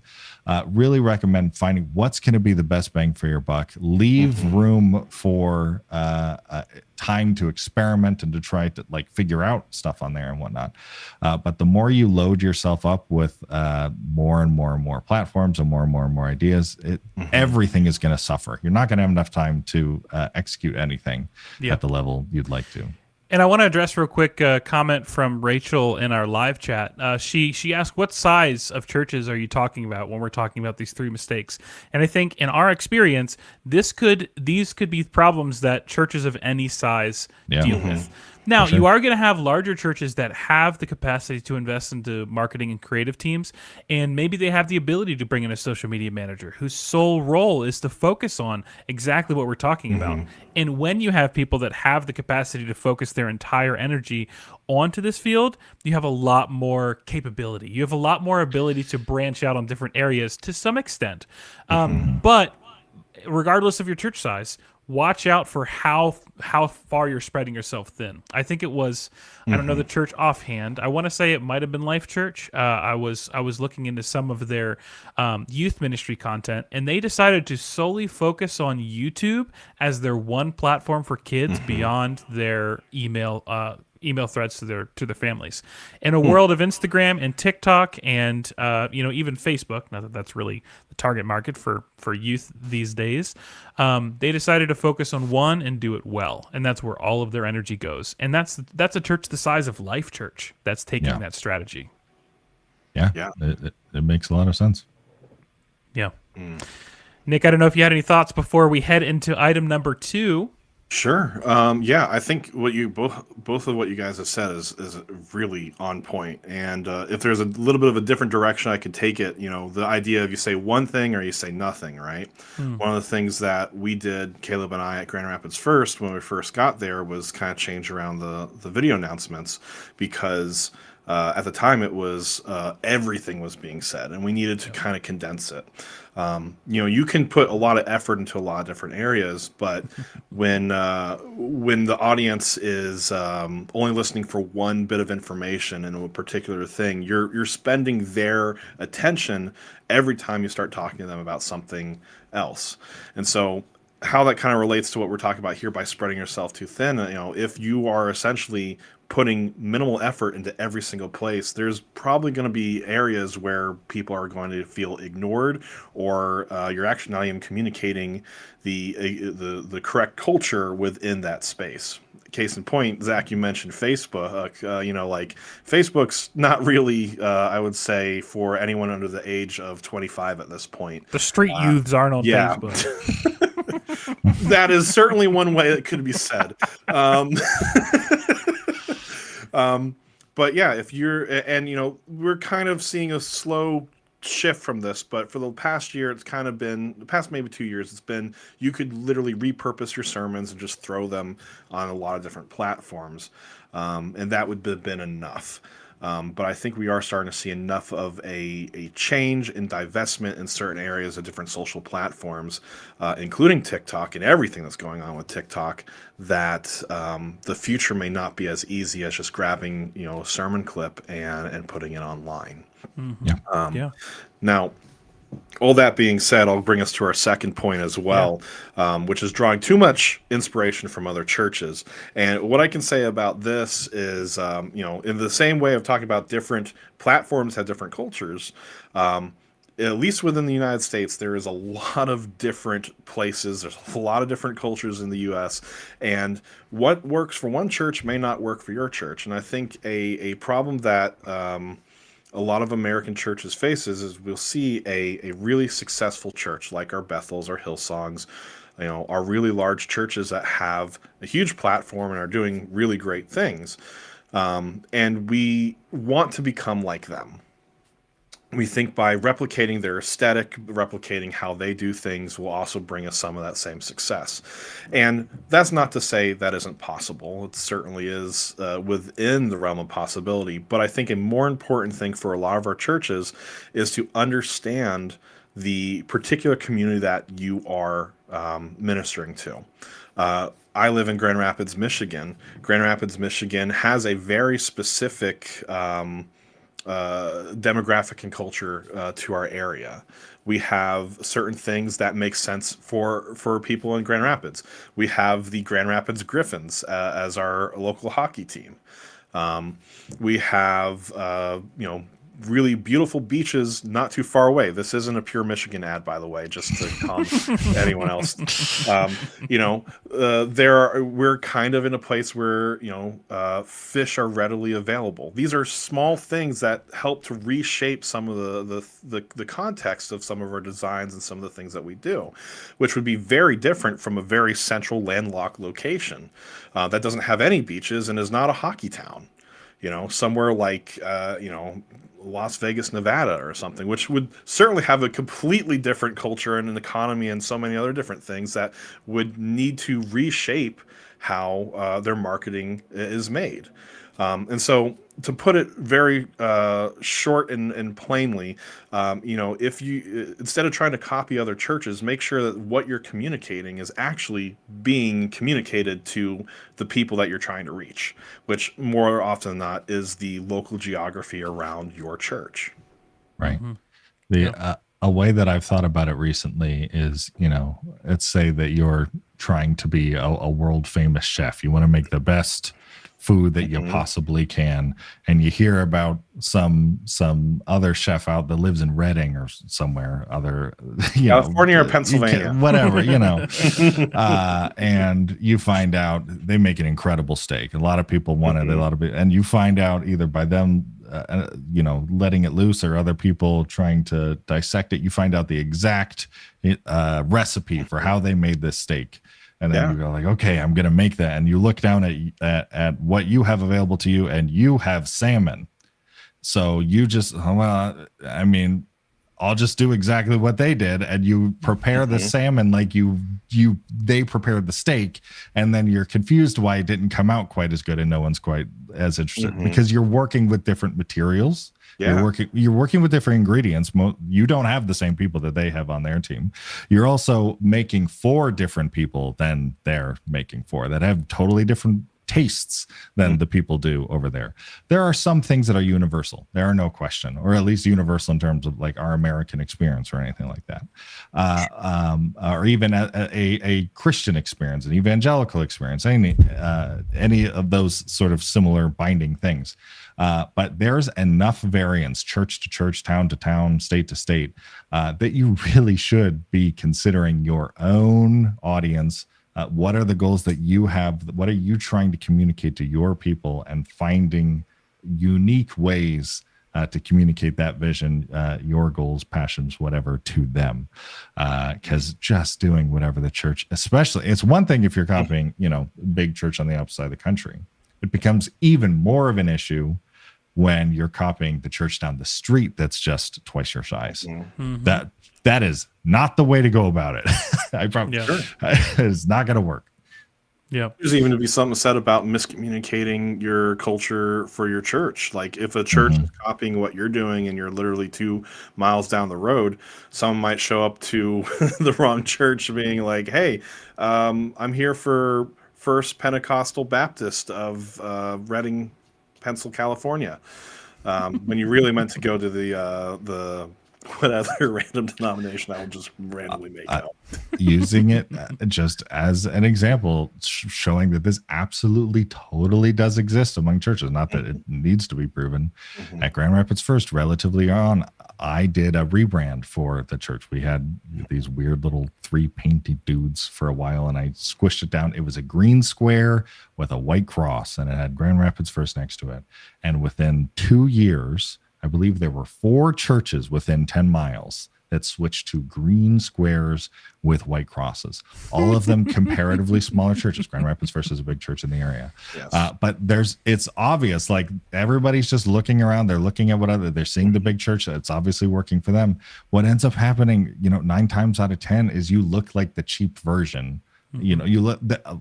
really recommend finding what's going to be the best bang for your buck. Leave room for time to experiment and to try to figure out stuff on there and whatnot. But the more you load yourself up with more and more platforms and more ideas, everything is going to suffer. You're not going to have enough time to execute anything at the level you'd like to. And I want to address real quick a comment from Rachel in our live chat. She asked, what size of churches are you talking about when we're talking about these 3 mistakes? And I think in our experience, these could be problems that churches of any size deal with. Now, you are going to have larger churches that have the capacity to invest into marketing and creative teams, and maybe they have the ability to bring in a social media manager whose sole role is to focus on exactly what we're talking about. And when you have people that have the capacity to focus their entire energy onto this field, you have a lot more capability. You have a lot more ability to branch out on different areas to some extent. But regardless of your church size, watch out for how far you're spreading yourself thin. I think it was, I don't know the church offhand. I want to say it might have been Life Church. I was looking into some of their youth ministry content, and they decided to solely focus on YouTube as their one platform for kids beyond their email threads to their families. In a world of Instagram and TikTok and even Facebook, not that that's really the target market for youth these days, they decided to focus on one and do it well, and that's where all of their energy goes. And that's a church the size of Life Church that's taking that strategy. Yeah. It makes a lot of sense. Yeah. Nick, I don't know if you had any thoughts before we head into item number 2. Sure. I think what you both of what you guys have said is really on point. And if there's a little bit of a different direction I could take it, the idea of you say one thing or you say nothing, right? One of the things that we did, Caleb and I, at Grand Rapids First when we first got there, was kind of change around the video announcements, because At the time, it was everything was being said, and we needed to kind of condense it. You can put a lot of effort into a lot of different areas, but when the audience is only listening for one bit of information in a particular thing, you're spending their attention every time you start talking to them about something else. And so how that kind of relates to what we're talking about here by spreading yourself too thin, if you are essentially putting minimal effort into every single place, there's probably going to be areas where people are going to feel ignored, or you're actually not even communicating the correct culture within that space. Case in point, Zach, you mentioned Facebook. Like Facebook's not really, I would say, for anyone under the age of 25 at this point. The street youths aren't on Facebook. That is certainly one way it could be said. But yeah, if you're, and we're kind of seeing a slow shift from this, but for the past year, it's kind of been, the past maybe 2 years, it's been, you could literally repurpose your sermons and just throw them on a lot of different platforms. And that would have been enough. But I think we are starting to see enough of a change in divestment in certain areas of different social platforms, including TikTok and everything that's going on with TikTok, that the future may not be as easy as just grabbing a sermon clip and putting it online. Mm-hmm. Now, all that being said, I'll bring us to our second point as well, which is drawing too much inspiration from other churches. And what I can say about this is, in the same way of talking about different platforms have different cultures, at least within the United States, there is a lot of different places. There's a lot of different cultures in the U.S. And what works for one church may not work for your church. And I think a problem that a lot of American churches faces is we'll see a really successful church like our Bethels, our Hillsongs, our really large churches that have a huge platform and are doing really great things. And we want to become like them. We think by replicating their aesthetic, replicating how they do things will also bring us some of that same success. And that's not to say that isn't possible. It certainly is within the realm of possibility. But I think a more important thing for a lot of our churches is to understand the particular community that you are ministering to. I live in Grand Rapids, Michigan. Grand Rapids, Michigan has a very specific demographic and culture to our area. We have certain things that make sense for people in Grand Rapids. We have the Grand Rapids Griffins as our local hockey team. We have really beautiful beaches not too far away. This isn't a pure Michigan ad, by the way, just to calm anyone else. We're kind of in a place where fish are readily available. These are small things that help to reshape some of the context of some of our designs and some of the things that we do, which would be very different from a very central landlocked location that doesn't have any beaches and is not a hockey town. Somewhere like Las Vegas, Nevada or something, which would certainly have a completely different culture and an economy and so many other different things that would need to reshape how their marketing is made. And so to put it very short and plainly, if you, instead of trying to copy other churches, make sure that what you're communicating is actually being communicated to the people that you're trying to reach, which more often than not is the local geography around your church. Right. Mm-hmm. A way that I've thought about it recently is, let's say that you're trying to be a world famous chef. You want to make the best food that you possibly can, and you hear about some other chef out that lives in Reading or somewhere other, California or Pennsylvania, whatever, and you find out they make an incredible steak. A lot of people want it, and you find out either by them letting it loose or other people trying to dissect it, you find out the exact recipe for how they made this steak. And then you go like, okay, I'm going to make that. And you look down at what you have available to you, and you have salmon. So you just, I'll just do exactly what they did, and you prepare the salmon like they prepared the steak, and then you're confused why it didn't come out quite as good, and no one's quite as interested because you're working with different materials. Yeah. You're working with different ingredients. You don't have the same people that they have on their team. You're also making for different people than they're making for, that have totally different tastes than the people do over there. There are some things that are universal. There are no question, or at least universal in terms of like our American experience or anything like that, or even a Christian experience, an evangelical experience, any of those sort of similar binding things. But there's enough variance, church to church, town to town, state to state, that you really should be considering your own audience. What are the goals that you have? What are you trying to communicate to your people, and finding unique ways to communicate that vision, your goals, passions, whatever, to them? Because just doing whatever the church, especially, it's one thing if you're copying, big church on the opposite side of the country. It becomes even more of an issue when you're copying the church down the street that's just twice your size. That is not the way to go about it. I probably it's not going to work. Yeah, there's even to be something said about miscommunicating your culture for your church. Like if a church is copying what you're doing and you're literally 2 miles down the road, someone might show up to the wrong church being like, "Hey, I'm here for First Pentecostal Baptist of Redding, California," when you really meant to go to the what other random denomination I will just randomly make out. Using it just as an example, showing that this absolutely, totally does exist among churches. Not that it needs to be proven. At Grand Rapids First, relatively on, I did a rebrand for the church. We had these weird little 3 painted dudes for a while, and I squished it down. It was a green square with a white cross, and it had Grand Rapids First next to it. And within 2 years, I believe there were 4 churches within 10 miles that switched to green squares with white crosses. All of them comparatively smaller churches. Grand Rapids First is a big church in the area. Yes. But it's obvious, like everybody's just looking around. They're looking at they're seeing the big church. It's obviously working for them. What ends up happening, 9 times out of 10 is you look like the cheap version.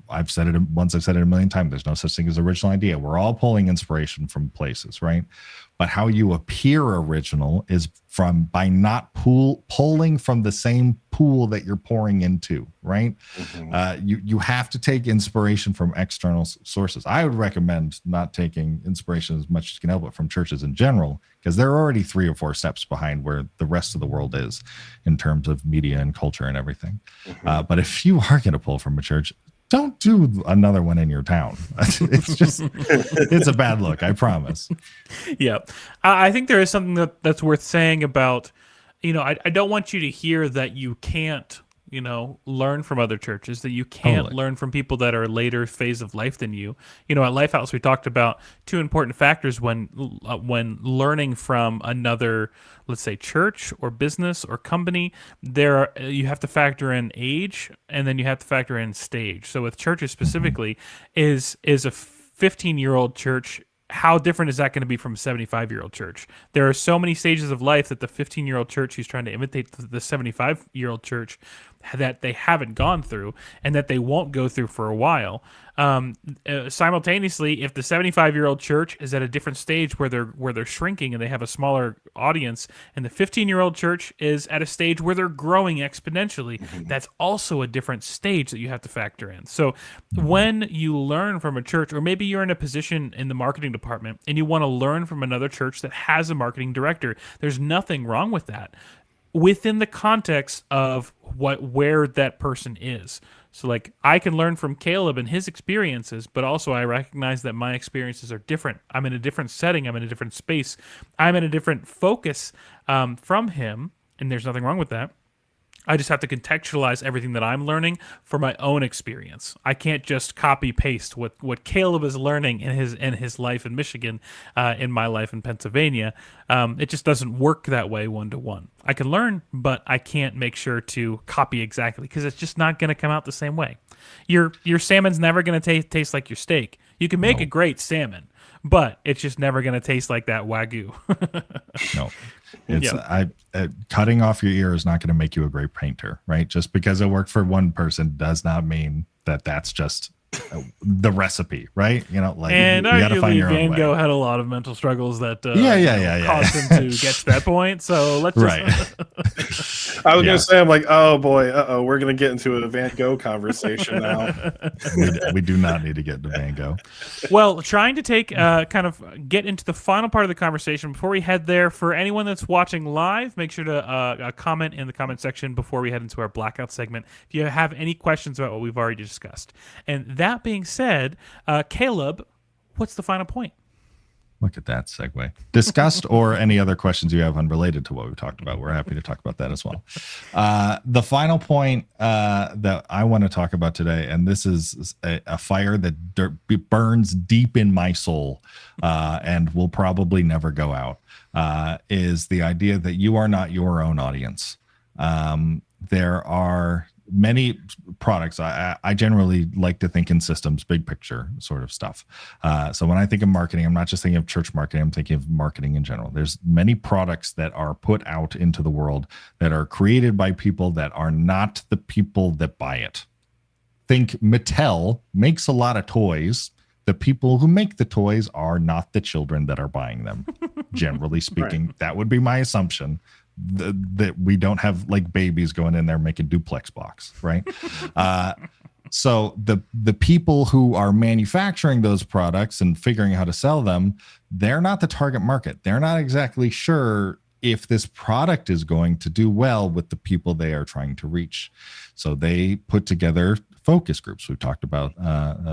I've said it once, I've said it a million times. There's no such thing as original idea. We're all pulling inspiration from places, right? But how you appear original is by not pulling from the same pool that you're pouring into, right? You have to take inspiration from external sources. I would recommend not taking inspiration as much as you can help it from churches in general, because they're already 3 or 4 steps behind where the rest of the world is in terms of media and culture and everything. But if you are going to pull from a church, don't do another one in your town. It's a bad look, I promise. Yeah. I think there is something that's worth saying about, I don't want you to hear that you can't, learn from other churches, that you can't learn from people that are later phase of life than you. At Lifehouse, we talked about 2 important factors when learning from another, let's say, church or business or company. You have to factor in age, and then you have to factor in stage. So with churches specifically, is a 15-year-old church, how different is that going to be from a 75-year-old church? There are so many stages of life that the 15-year-old church who's trying to imitate the 75-year-old church that they haven't gone through, and that they won't go through for a while. Simultaneously, if the 75-year-old church is at a different stage where they're shrinking and they have a smaller audience, and the 15-year-old church is at a stage where they're growing exponentially, that's also a different stage that you have to factor in. So when you learn from a church, or maybe you're in a position in the marketing department and you want to learn from another church that has a marketing director, there's nothing wrong with that, within the context of where that person is. So like, I can learn from Caleb and his experiences, but also I recognize that my experiences are different. I'm in a different setting. I'm in a different space. I'm in a different focus from him, and there's nothing wrong with that. I just have to contextualize everything that I'm learning for my own experience. I can't just copy paste what Caleb is learning in his life in Michigan, in my life in Pennsylvania. It just doesn't work that way 1-to-1. I can learn, but I can't make sure to copy exactly, because it's just not going to come out the same way. Your salmon's never going to taste like your steak. You can make a great salmon, but it's just never going to taste like that Wagyu. No. It's cutting off your ear is not going to make you a great painter, right? Just because it worked for one person does not mean that that's just the recipe, right? You know, like and you got to find arguably your own Van way. Gogh had a lot of mental struggles that caused him to get to that point. So let's just Right. I was gonna say, I'm like, oh boy, we're gonna get into a Van Gogh conversation now. we do not need to get into Van Gogh. Well, trying to take kind of get into the final part of the conversation before we head there. For anyone that's watching live, make sure to comment in the comment section before we head into our blackout segment if you have any questions about what we've already discussed. And that being said, Caleb, what's the final point? Look at that segue. Discussed or any other questions you have unrelated to what we talked about. We're happy to talk about that as well. The final point that I want to talk about today, and this is a fire that burns deep in my soul and will probably never go out, is the idea that you are not your own audience. There are many products. I generally like to think in systems, big picture sort of stuff. So when I think of marketing, I'm not just thinking of church marketing, I'm thinking of marketing in general. There's many products that are put out into the world that are created by people that are not the people that buy it. Think Mattel makes a lot of toys. The people who make the toys are not the children that are buying them. Generally speaking, right. That would be my assumption. That we don't have like babies going in there making duplex box, right? So the people who are manufacturing those products and figuring out how to sell them, they're not the target market. They're not exactly sure if this product is going to do well with the people they are trying to reach. So they put together focus groups. We've talked about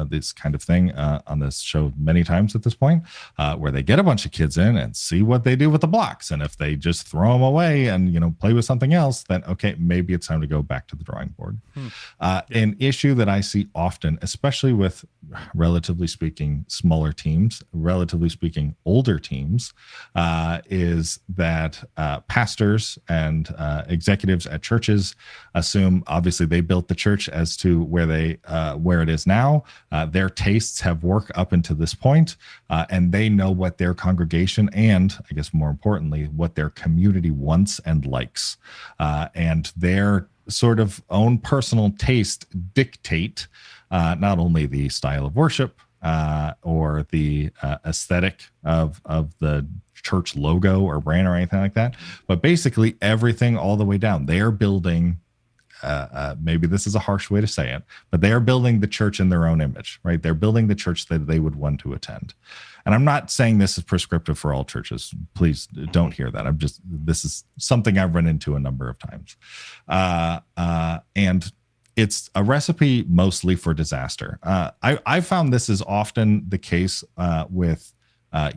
this kind of thing on this show many times at this point, where they get a bunch of kids in and see what they do with the blocks. And if they just throw them away and, play with something else, then, okay, maybe it's time to go back to the drawing board. An issue that I see often, especially with, relatively speaking, smaller teams, relatively speaking, older teams, is that pastors and executives at churches assume, obviously, they built the church as to where it is now. Their tastes have worked up until this point, and they know what their congregation and, I guess more importantly, what their community wants and likes, and their sort of own personal taste dictate not only the style of worship or the aesthetic of the church logo or brand or anything like that, but basically everything all the way down. They are building, maybe this is a harsh way to say it, but they are building the church in their own image, right? They're building the church that they would want to attend. And I'm not saying this is prescriptive for all churches. Please don't hear that. This is something I've run into a number of times. And it's a recipe mostly for disaster. I found this is often the case with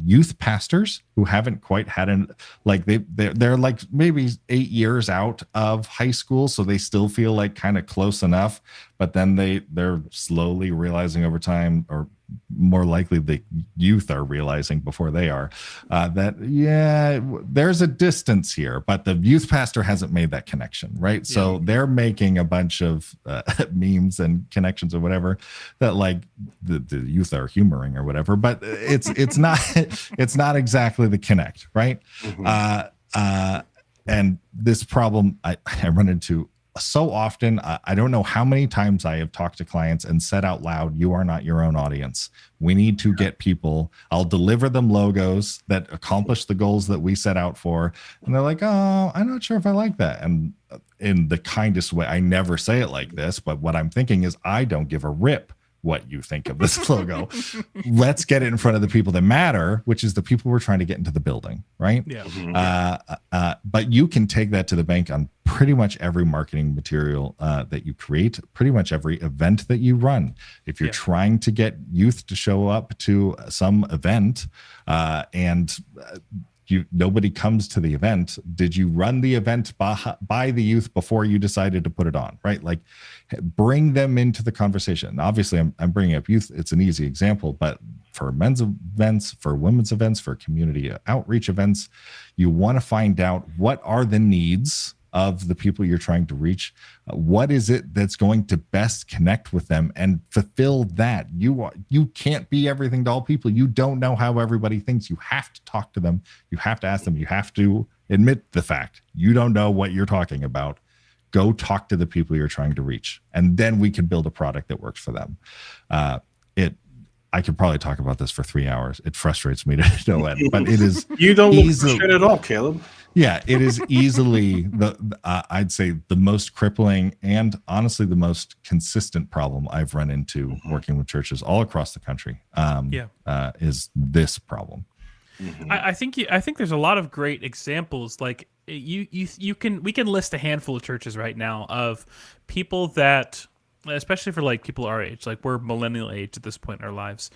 youth pastors who haven't quite had they're like maybe 8 years out of high school, so they still feel like kind of close enough, but then they're slowly realizing over time, or more likely the youth are realizing before they are, that there's a distance here, but the youth pastor hasn't made that connection, right? Yeah. So they're making a bunch of memes and connections or whatever that like the youth are humoring or whatever, but it's not exactly the connect, right? Mm-hmm. And this problem I run into so often. I don't know how many times I have talked to clients and said out loud, you are not your own audience. We need to get people. I'll deliver them logos that accomplish the goals that we set out for. And they're like, oh, I'm not sure if I like that. And in the kindest way, I never say it like this, but what I'm thinking is I don't give a rip what you think of this logo. Let's get it in front of the people that matter, which is the people we're trying to get into the building, right? Yeah. Mm-hmm. But you can take that to the bank on pretty much every marketing material that you create, pretty much every event that you run. If you're trying to get youth to show up to some event and nobody comes to the event, did you run the event by the youth before you decided to put it on, right? Like, bring them into the conversation. Obviously, I'm bringing up youth. It's an easy example, but for men's events, for women's events, for community outreach events, you want to find out what are the needs of the people you're trying to reach. What is it that's going to best connect with them and fulfill that? You can't be everything to all people. You don't know how everybody thinks. You have to talk to them. You have to ask them. You have to Admit the fact. You don't know what you're talking about. Go talk to the people you're trying to reach, and then we can build a product that works for them. I could probably talk about this for 3 hours. It frustrates me to no end, but it is. You don't look for shit at all, Caleb. Yeah, it is easily I'd say the most crippling and honestly the most consistent problem I've run into working with churches all across the country. Is this problem? I think there's a lot of great examples. Like we can list a handful of churches right now of people that, especially for like people our age, like we're millennial age at this point in our lives,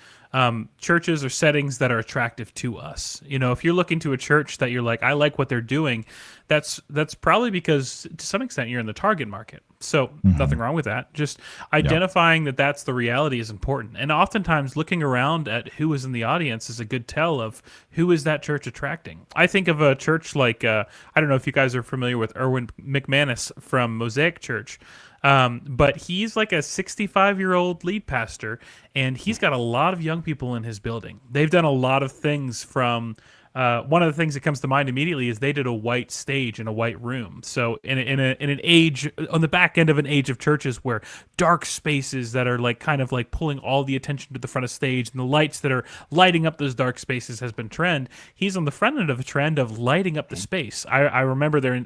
churches or settings that are attractive to us. You know, if you're looking to a church that you're like, I like what they're doing, that's probably because to some extent you're in the target market. So nothing wrong with that. Just identifying that that's the reality is important. And oftentimes looking around at who is in the audience is a good tell of who is that church attracting. I think of a church like, I don't know if you guys are familiar with Erwin McManus from Mosaic Church. But he's like a 65-year-old lead pastor, and he's got a lot of young people in his building. They've done a lot of things from one of the things that comes to mind immediately is they did a white stage in a white room. So in an age on the back end of an age of churches where dark spaces that are like kind of like pulling all the attention to the front of stage and the lights that are lighting up those dark spaces has been trend. He's on the front end of a trend of lighting up the space. I remember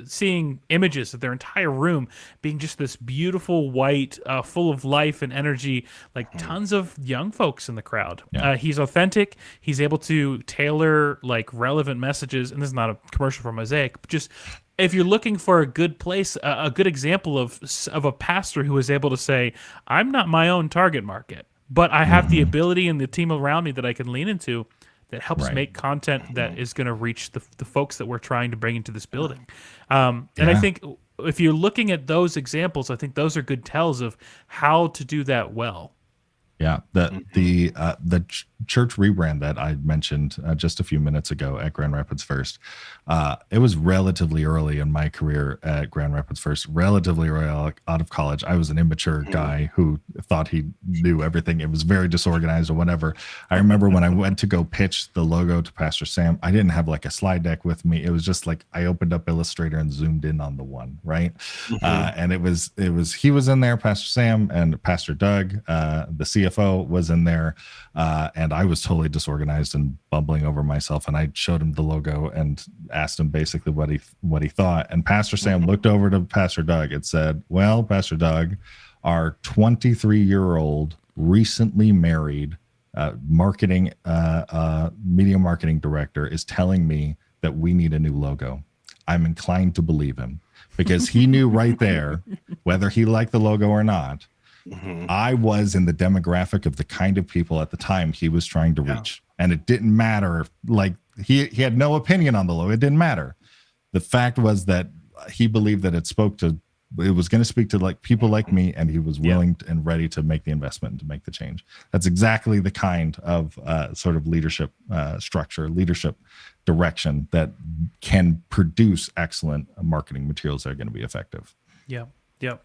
seeing images of their entire room being just this beautiful white, full of life and energy, like tons of young folks in the crowd. Yeah. He's authentic. He's able to tailor like relevant messages, and this is not a commercial for Mosaic, but just if you're looking for a good place, a good example of a pastor who is able to say, I'm not my own target market, but I have the ability and the team around me that I can lean into that helps make content that is going to reach the folks that we're trying to bring into this building. And I think if you're looking at those examples, I think those are good tells of how to do that well. Yeah, the church rebrand that I mentioned just a few minutes ago at Grand Rapids First, it was relatively early in my career at Grand Rapids First, relatively early out of college. I was an immature guy who thought he knew everything. It was very disorganized or whatever. I remember when I went to go pitch the logo to Pastor Sam, I didn't have like a slide deck with me. It was just like I opened up Illustrator and zoomed in on the one, right? And it was he was in there, Pastor Sam, and Pastor Doug, the CFO, was in there, and I was totally disorganized and bumbling over myself. And I showed him the logo and asked him basically what he thought. And Pastor Sam looked over to Pastor Doug and said, "Well, Pastor Doug, our 23-year-old recently married media marketing director is telling me that we need a new logo. I'm inclined to believe him," because he knew right there whether he liked the logo or not. I was in the demographic of the kind of people at the time he was trying to reach. And it didn't matter. Like he had no opinion on the logo. It didn't matter. The fact was that he believed that it was going to speak to like people like me, and he was willing and ready to make the investment and to make the change. That's exactly the kind of sort of leadership structure, leadership direction that can produce excellent marketing materials that are going to be effective. Yeah. Yep.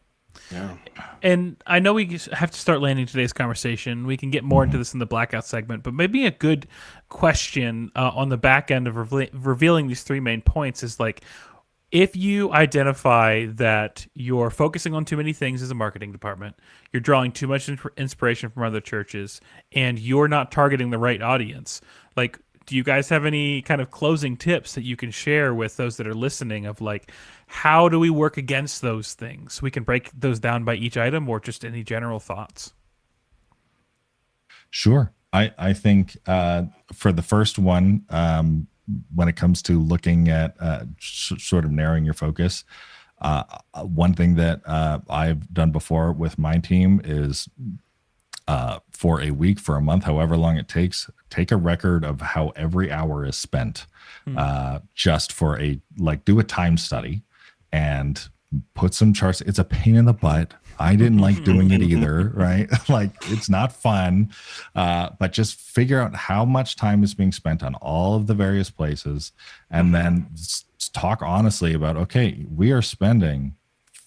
Yeah. And I know we have to start landing today's conversation. We can get more into this in the blackout segment, but maybe a good question on the back end of revealing these three main points is like, if you identify that you're focusing on too many things as a marketing department, you're drawing too much inspiration from other churches, and you're not targeting the right audience, like, do you guys have any kind of closing tips that you can share with those that are listening of like, how do we work against those things? We can break those down by each item, or just any general thoughts. Sure. I think for the first one, when it comes to looking at sort of narrowing your focus, one thing that I've done before with my team is for a week, for a month, however long it takes, take a record of how every hour is spent, just for do a time study and put some charts. It's a pain in the butt. I didn't like doing it either, right? Like, it's not fun, but just figure out how much time is being spent on all of the various places, and then talk honestly about, okay, we are spending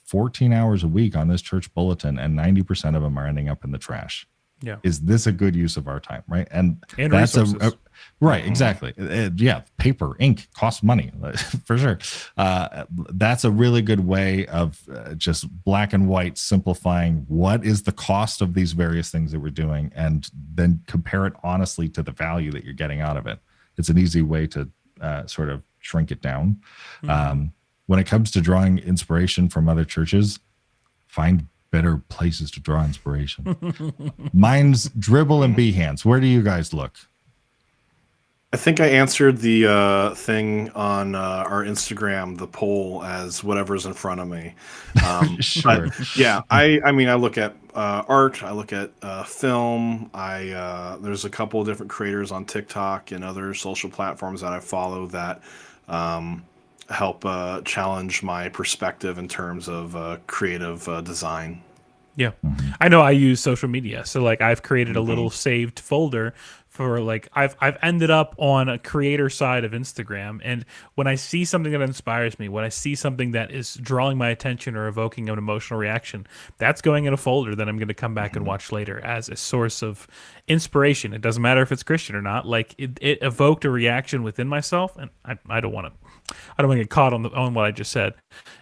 14 hours a week on this church bulletin, and 90% of them are ending up in the trash. Yeah. Is this a good use of our time? Right. And that's resources. right. Exactly. Yeah. Paper, ink costs money for sure. That's a really good way of just black and white simplifying what is the cost of these various things that we're doing, and then compare it honestly to the value that you're getting out of it. It's an easy way to sort of shrink it down. When it comes to drawing inspiration from other churches, find better places to draw inspiration. Mine's Dribble and Behance. Where do you guys look? I think I answered the thing on our Instagram, the poll, as whatever's in front of me. Sure. But yeah, I mean, I look at art, I look at film. There's a couple of different creators on TikTok and other social platforms that I follow that help challenge my perspective in terms of creative design. Yeah. I know I use social media. So like I've created a little saved folder for like I've ended up on a creator side of Instagram, and when I see something that inspires me, when I see something that is drawing my attention or evoking an emotional reaction, that's going in a folder that I'm going to come back and watch later as a source of inspiration. It doesn't matter if it's Christian or not. Like it evoked a reaction within myself, and I don't want to get caught on what I just said.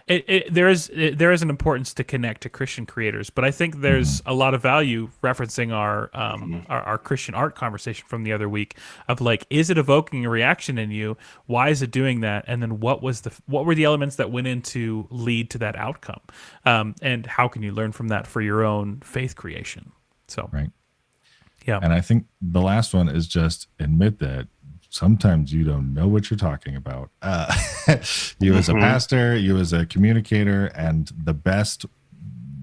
There is an importance to connect to Christian creators, but I think there's a lot of value referencing our Christian art conversation from the other week of like, is it evoking a reaction in you? Why is it doing that? And then what were the elements that went in to lead to that outcome? And how can you learn from that for your own faith creation? So right. Yeah. And I think the last one is just admit that sometimes you don't know what you're talking about. You as a pastor, you as a communicator, and the best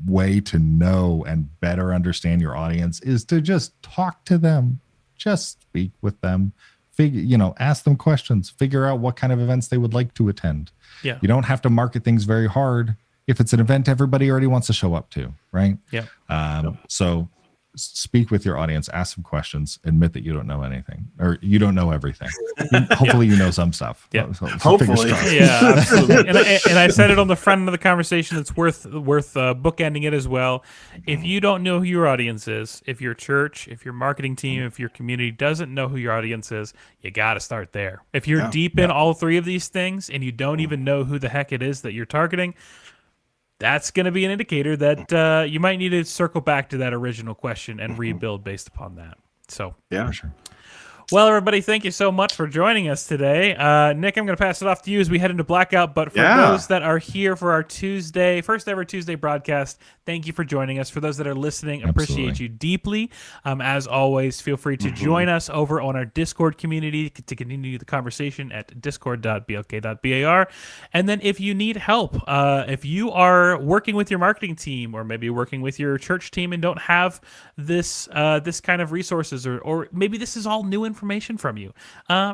way to know and better understand your audience is to just talk to them, just speak with them, ask them questions, figure out what kind of events they would like to attend. Yeah. You don't have to market things very hard. If it's an event everybody already wants to show up to, right? Yeah. So speak with your audience, ask some questions, admit that you don't know anything or you don't know everything. Hopefully you know some stuff. Yeah. So Hopefully. Yeah, absolutely. And I said it on the front end of the conversation. It's worth bookending it as well. If you don't know who your audience is, if your church, if your marketing team, if your community doesn't know who your audience is, you got to start there. If you're deep in all three of these things and you don't even know who the heck it is that you're targeting, that's going to be an indicator that you might need to circle back to that original question and rebuild based upon that. So, Yeah, for sure. Well, everybody, thank you so much for joining us today. Nick, I'm going to pass it off to you as we head into Blackout. But for those that are here for our first ever Tuesday broadcast, thank you for joining us. For those that are listening, appreciate you deeply. As always, feel free to join us over on our Discord community to continue the conversation at discord.blk.bar. And then if you need help, if you are working with your marketing team or maybe working with your church team and don't have this kind of resources, or maybe this is all new information from you,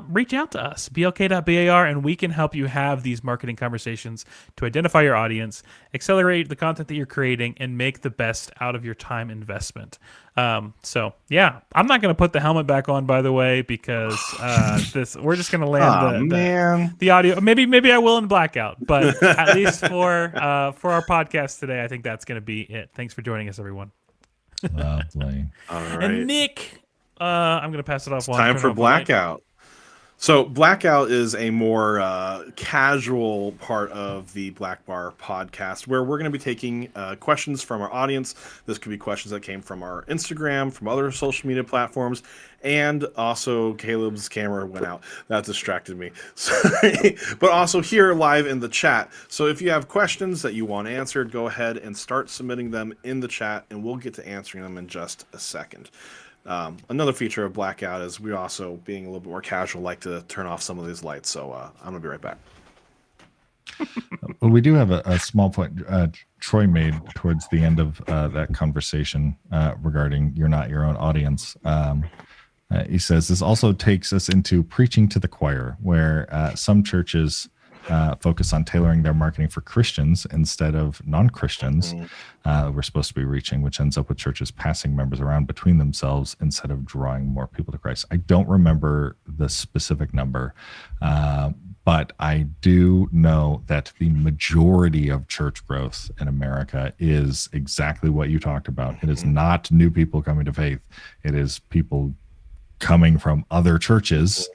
reach out to us, blk.bar, and we can help you have these marketing conversations to identify your audience, accelerate the content that you're creating, and make the best out of your time investment. So yeah, I'm not going to put the helmet back on, by the way, because we're just going to land the audio. Maybe I will in Blackout, but at least for our podcast today, I think that's going to be it. Thanks for joining us, everyone. Lovely. All right. And Nick, I'm going to pass it off. Time for Blackout. So Blackout is a more casual part of the Blackbar podcast where we're going to be taking questions from our audience. This could be questions that came from our Instagram, from other social media platforms, and also Caleb's camera went out. That distracted me. Sorry. But also here live in the chat. So if you have questions that you want answered, go ahead and start submitting them in the chat, and we'll get to answering them in just a second. Another feature of Blackout is we also, being a little bit more casual, like to turn off some of these lights. So I'm going to be right back. Well, we do have a small point Troy made towards the end of that conversation regarding you're not your own audience. He says this also takes us into preaching to the choir, where some churches focus on tailoring their marketing for Christians instead of non-Christians we're supposed to be reaching, which ends up with churches passing members around between themselves instead of drawing more people to Christ. I don't remember the specific number, But I do know that the majority of church growth in America is exactly what you talked about. It is not new people coming to faith. It is people coming from other churches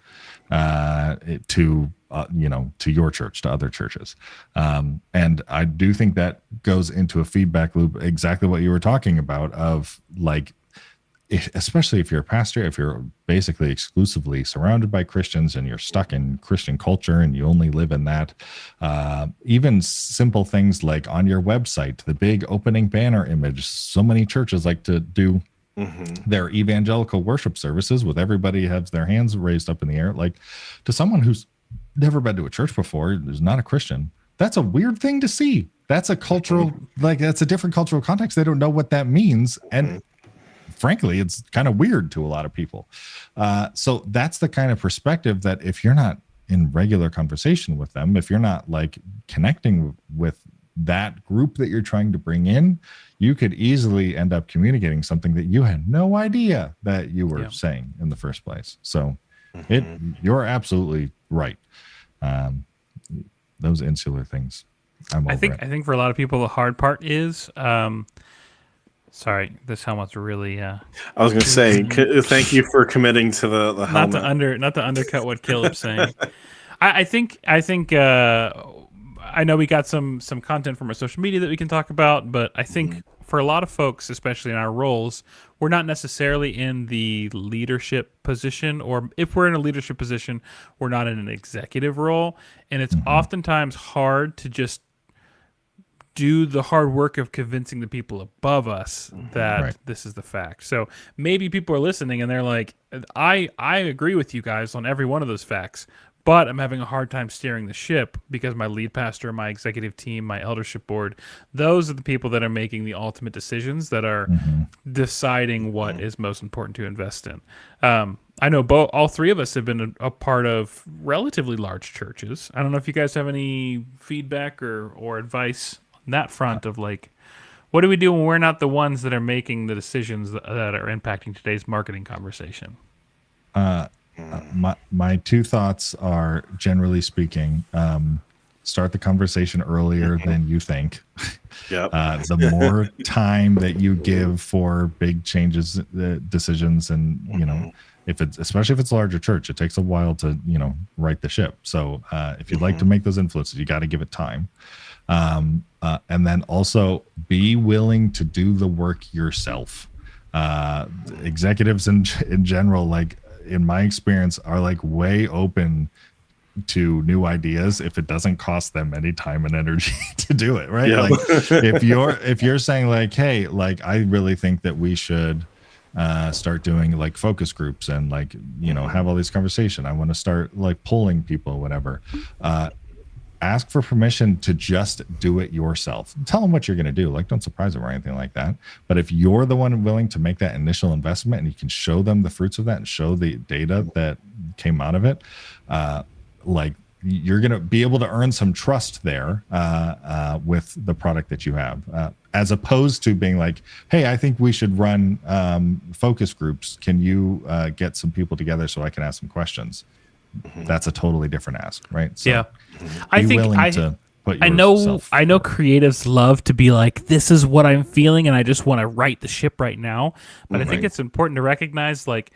to to your church, to other churches. And I do think that goes into a feedback loop, exactly what you were talking about, of like, especially if you're a pastor, if you're basically exclusively surrounded by Christians and you're stuck in Christian culture and you only live in that, even simple things like on your website, the big opening banner image, so many churches like to do their evangelical worship services with everybody has their hands raised up in the air. Like, to someone who's never been to a church before, who's not a Christian, that's a weird thing to see. That's a cultural, like, that's a different cultural context. They don't know what that means. And frankly, it's kind of weird to a lot of people. So that's the kind of perspective that if you're not in regular conversation with them, if you're not like connecting with that group that you're trying to bring in, you could easily end up communicating something that you had no idea that you were saying in the first place. So you're absolutely right. Those insular things. I think for a lot of people, the hard part is, sorry, this helmet's really. I was going to say, thank you for committing to the helmet. Not to undercut what Caleb's saying. I think. I know we got some content from our social media that we can talk about, but I think for a lot of folks, especially in our roles, we're not necessarily in the leadership position, or if we're in a leadership position, we're not in an executive role, and it's oftentimes hard to just do the hard work of convincing the people above us that this is the fact. So maybe people are listening and they're like, I agree with you guys on every one of those facts, but I'm having a hard time steering the ship because my lead pastor, my executive team, my eldership board, those are the people that are making the ultimate decisions, that are deciding what is most important to invest in. I know all three of us have been a part of relatively large churches. I don't know if you guys have any feedback or advice on that front of like, what do we do when we're not the ones that are making the decisions that are impacting today's marketing conversation? My two thoughts are, generally speaking, start the conversation earlier than you think. Yep. The more time that you give for big changes, decisions, and especially if it's a larger church, it takes a while to right the ship. So if you'd like to make those influences, you got to give it time. And then also be willing to do the work yourself. Executives in general, like, in my experience, are like way open to new ideas if it doesn't cost them any time and energy to do it, right? Like, if you're saying like, hey, like, I really think that we should start doing like focus groups and like have all these conversations, I want to start like polling people, whatever, ask for permission to just do it yourself. Tell them what you're going to do. Like, don't surprise them or anything like that. But if you're the one willing to make that initial investment and you can show them the fruits of that and show the data that came out of it, like, you're going to be able to earn some trust there with the product that you have, as opposed to being like, hey, I think we should run focus groups. Can you get some people together so I can ask some questions? That's a totally different ask, right? So I think I know creatives love to be like, this is what I'm feeling and I just want to right the ship right now. But I think it's important to recognize, like,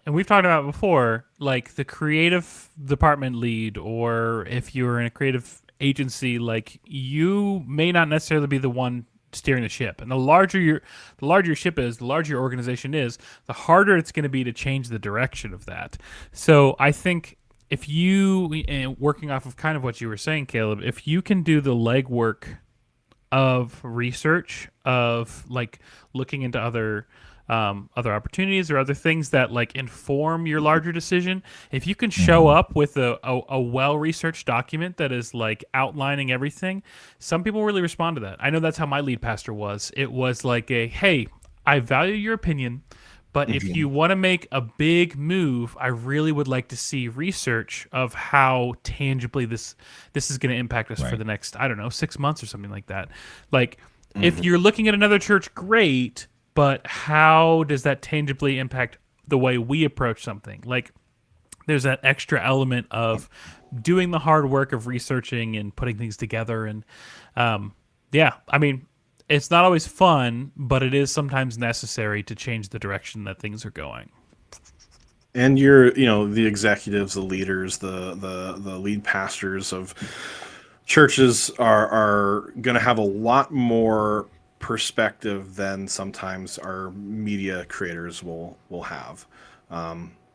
and we've talked about before, like the creative department lead, or if you're in a creative agency, like, you may not necessarily be the one steering the ship. And the larger your ship is, the larger your organization is, the harder it's going to be to change the direction of that. So I think if you, working off of kind of what you were saying, Caleb, if you can do the legwork of research, of like looking into other opportunities or other things that like inform your larger decision, if you can show up with a well-researched document that is like outlining everything, some people really respond to that. I know that's how my lead pastor was. It was like hey, I value your opinion, but if you want to make a big move, I really would like to see research of how tangibly this is going to impact us for the next, 6 months or something like that. Like, if you're looking at another church, great, but how does that tangibly impact the way we approach something? Like, there's that extra element of doing the hard work of researching and putting things together. And yeah, I mean, it's not always fun, but it is sometimes necessary to change the direction that things are going. And you're, the executives, the leaders, the lead pastors of churches are going to have a lot more perspective than sometimes our media creators will have.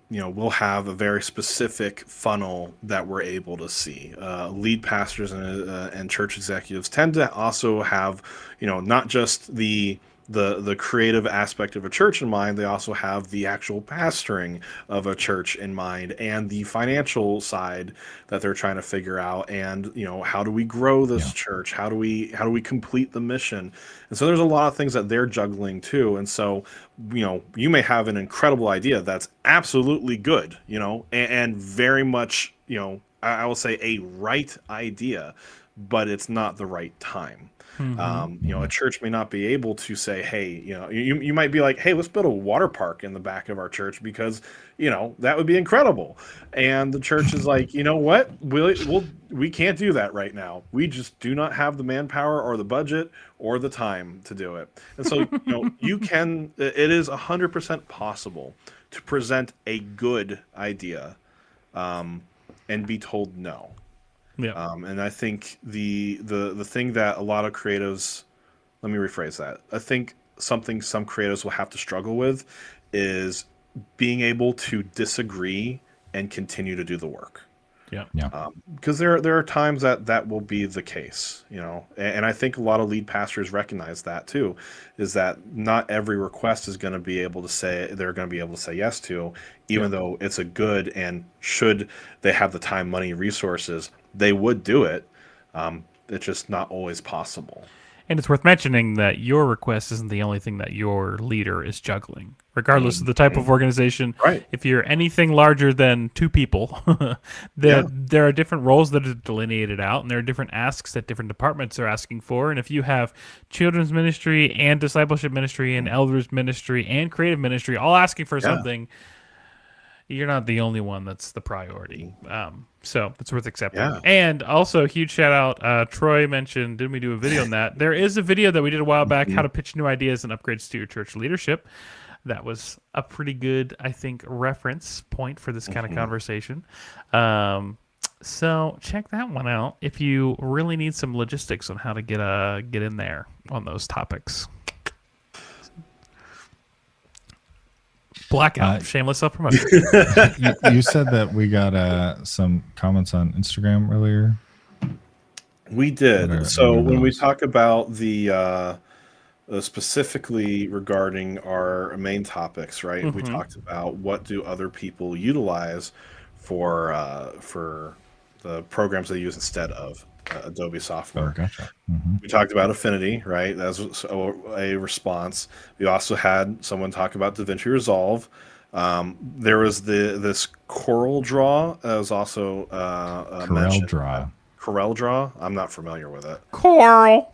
We'll have a very specific funnel that we're able to see. Lead pastors and church executives tend to also have, not just the creative aspect of a church in mind. They also have the actual pastoring of a church in mind, and the financial side that they're trying to figure out. And how do we grow this church? How do we complete the mission? And so there's a lot of things that they're juggling too. And so you may have an incredible idea that's absolutely good, and very much I will say a right idea, but it's not the right time. A church may not be able to say, hey, you might be like, hey, let's build a water park in the back of our church because, that would be incredible. And the church is like, you know what? We can't do that right now. We just do not have the manpower or the budget or the time to do it. And so, it is 100% possible to present a good idea, and be told no. Yeah. And I think the thing that a lot of creatives, let me rephrase that. I think something some creatives will have to struggle with is being able to disagree and continue to do the work. Yeah. Because there are times that will be the case, and I think a lot of lead pastors recognize that too, is that not every request is going to be able to say they're going to be able to say yes to, even though it's a good, and should they have the time, money, resources, they would do it. It's just not always possible. And it's worth mentioning that your request isn't the only thing that your leader is juggling, regardless of the type of organization. Right. If you're anything larger than 2 people, there are different roles that are delineated out, and there are different asks that different departments are asking for. And if you have children's ministry and discipleship ministry and elders ministry and creative ministry all asking for something, you're not the only one that's the priority. So it's worth accepting. Yeah. And also, huge shout out. Troy mentioned, didn't we do a video on that? There is a video that we did a while back, how to pitch new ideas and upgrades to your church leadership. That was a pretty good, I think, reference point for this kind of conversation. So check that one out if you really need some logistics on how to get in there on those topics. Blackout. Shameless self-promotion. You said that we got some comments on Instagram earlier. We did. What are So when we those? talk about the specifically regarding our main topics, right? We talked about what do other people utilize for the programs they use instead of Adobe software. Oh, gotcha. We talked about Affinity, right? That was a response. We also had someone talk about DaVinci Resolve. There was this Coral Draw that was also mentioned. Corel Draw. I'm not familiar with it. Coral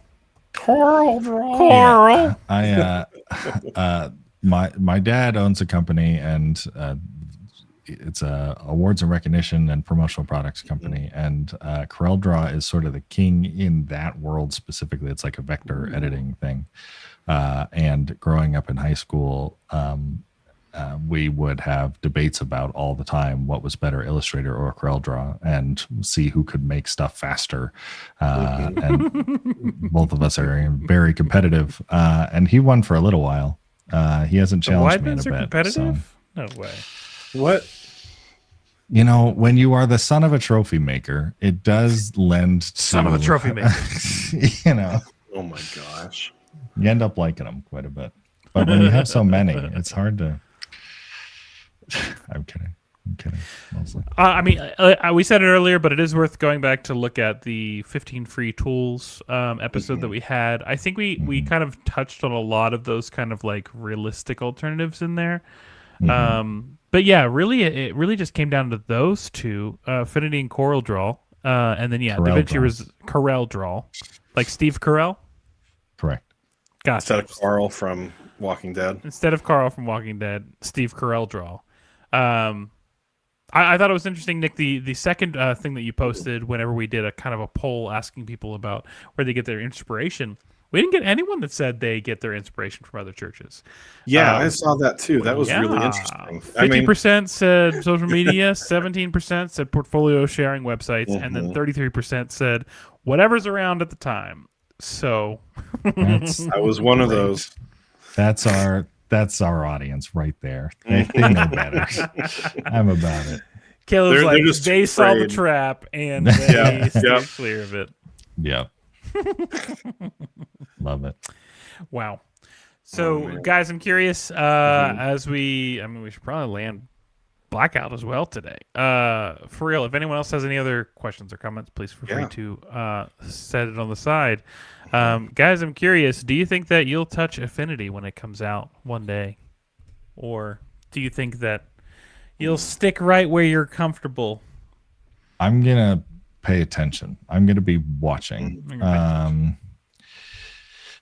Draw. My dad owns a company, and it's a awards and recognition and promotional products company, and Corel Draw is sort of the king in that world specifically. It's like a vector editing thing. And growing up in high school, we would have debates about all the time what was better, Illustrator or Corel Draw, and see who could make stuff faster. And both of us are very competitive. And he won for a little while. He hasn't challenged me in a bit. Competitive? So. No way. What? When you are the son of a trophy maker, it does lend to Son of a trophy maker. Oh my gosh. You end up liking them quite a bit. But when you have so many, it's hard to. I'm kidding. Mostly. We said it earlier, but it is worth going back to look at the 15 free tools episode that we had. I think we kind of touched on a lot of those kind of like realistic alternatives in there. But yeah, really, it really just came down to those two, Affinity and Corel Draw. And then, DaVinci was Corel Draw. Like Steve Carell? Correct. Gotcha. Instead of Carl from Walking Dead. Instead of Carl from Walking Dead, Steve Carell Draw. I thought it was interesting, Nick. The second thing that you posted whenever we did a kind of a poll asking people about where they get their inspiration, we didn't get anyone that said they get their inspiration from other churches. Yeah, I saw that too. That was really Yeah, interesting. I mean, 50% said social media, 17% said portfolio sharing websites, and then 33% said whatever's around at the time. So I was one of those. That's our audience right there. They know better. I'm about it. Caleb's They're like, just they saw the afraid. trap and they steered clear of it. Yep. Love it. Wow. So, guys, I'm curious. We should probably land Blackout as well today. For real, if anyone else has any other questions or comments, please feel free to set it on the side. Guys, I'm curious. Do you think that you'll touch Affinity when it comes out one day, or do you think that you'll stick right where you're comfortable? I'm gonna pay attention. I'm gonna be watching.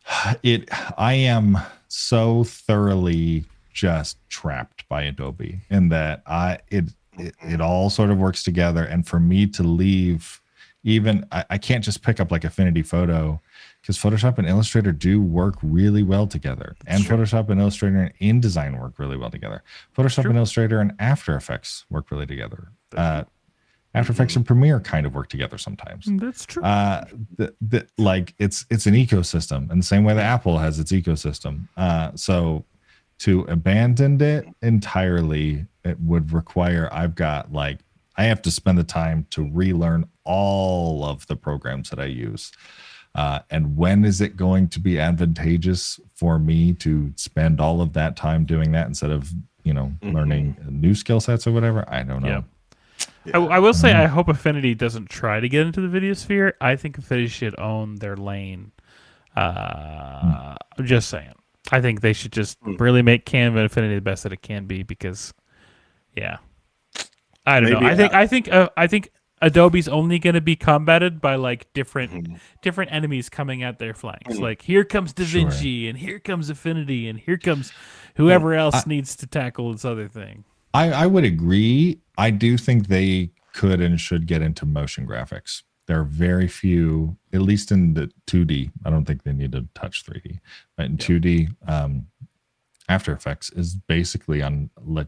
I am so thoroughly just trapped by Adobe in that it all sort of works together. And for me to leave, even I can't just pick up like Affinity Photo, because Photoshop and Illustrator do work really well together. And Photoshop and Illustrator and InDesign work really well together. Photoshop and Illustrator and After Effects work really together. After Effects and Premiere kind of work together sometimes. That's true. Like it's an ecosystem in the same way that Apple has its ecosystem. So to abandon it entirely, it would require I have to spend the time to relearn all of the programs that I use. And when is it going to be advantageous for me to spend all of that time doing that instead of, learning new skill sets or whatever? I don't know. Yeah. I will say I hope Affinity doesn't try to get into the video sphere. I think Affinity should own their lane. I'm just saying. I think they should just really make Canva and Affinity the best that it can be because, I don't know. I think Adobe's only going to be combated by like different enemies coming at their flanks. Like here comes DaVinci and here comes Affinity and here comes whoever else needs to tackle this other thing. I would agree. I do think they could and should get into motion graphics. There are very few, at least in the 2D. I don't think they need to touch 3D. But in 2D, After Effects is basically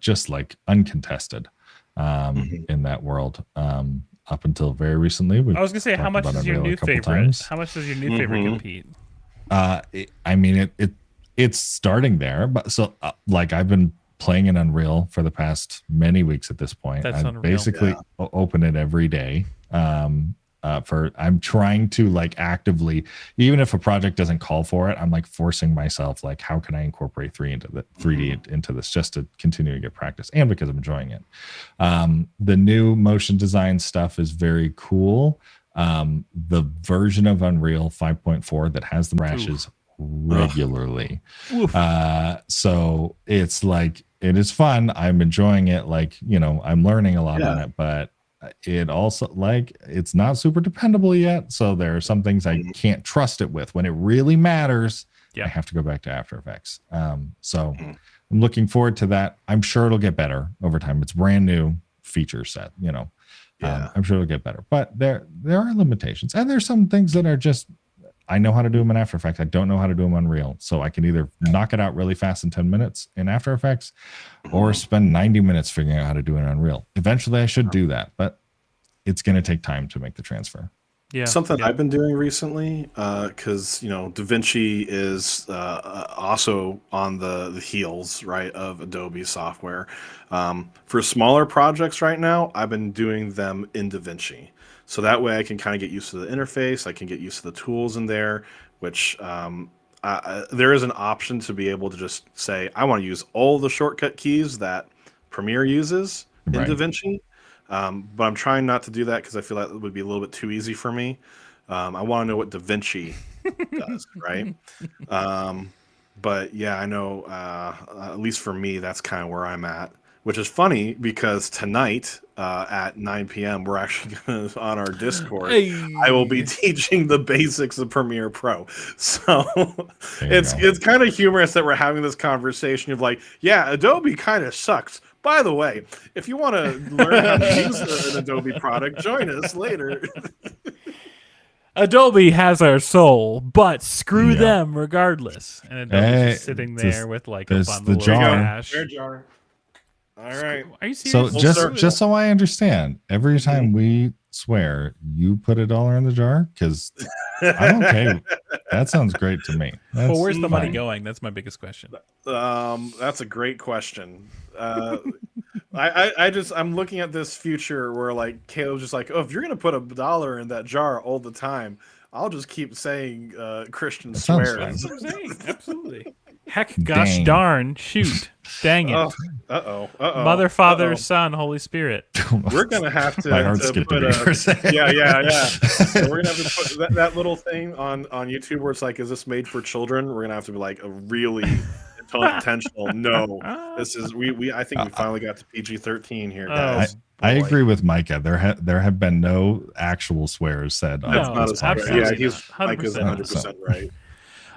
just like uncontested in that world. Up until very recently, I was gonna say, how much is your new favorite? How much does your new favorite compete? It's starting there, but so I've been playing in Unreal for the past many weeks at this point. That's I basically open it every day. I'm trying to actively, even if a project doesn't call for it, I'm forcing myself, how can I incorporate 3D into this just to continue to get practice and because I'm enjoying it. The new motion design stuff is very cool. The version of Unreal 5.4 that has the rashes regularly. So it's it is fun. I'm enjoying it. I'm learning a lot on it, but it also it's not super dependable yet. So there are some things I can't trust it with. When it really matters, I have to go back to After Effects. So I'm looking forward to that. I'm sure it'll get better over time. It's brand new feature set, I'm sure it'll get better, but there are limitations, and there's some things that are just, I know how to do them in After Effects. I don't know how to do them on Unreal. So I can either knock it out really fast in 10 minutes in After Effects or spend 90 minutes figuring out how to do it in Unreal. Eventually I should do that, but it's going to take time to make the transfer. Yeah. Something I've been doing recently, because DaVinci is also on the heels, right, of Adobe software. For smaller projects right now, I've been doing them in DaVinci. So that way I can kind of get used to the interface. I can get used to the tools in there, which there is an option to be able to just say, I want to use all the shortcut keys that Premiere uses in DaVinci. But I'm trying not to do that because I feel that would be a little bit too easy for me. I want to know what DaVinci does, right? But yeah, I know, at least for me, that's kind of where I'm at. Which is funny because tonight at 9 p.m. we're actually gonna, on our Discord. I will be teaching the basics of Premiere Pro. So it's kind of humorous that we're having this conversation of Adobe kind of sucks, By the way, if you want to learn how to use an Adobe product, join us later. Adobe has our soul, but screw them regardless. And Adobe's just sitting there with like a bundle of cash. Fair jar. All right. Are you serious? So just so I understand, every time we swear, you put $1 in the jar? Because I'm okay. That sounds great to me. Well, where's the money going? That's my biggest question. That's a great question. I'm looking at this future where like Caleb's just like, oh, if you're gonna put $1 in that jar all the time, I'll just keep saying Christian swears. That's what I'm saying. Absolutely. Heck, gosh, darn, shoot, dang it. Mother, Father, Son, Holy Spirit. We're gonna have to, My heart skipped a beat for a second. Yeah. We're gonna have to put that little thing on YouTube where it's like, is this made for children? We're gonna have to be like a really intentional. No, this is I think we finally got to PG-13 here, guys. I agree with Micah. There have been no actual swears said. No, absolutely. Micah's 100% right.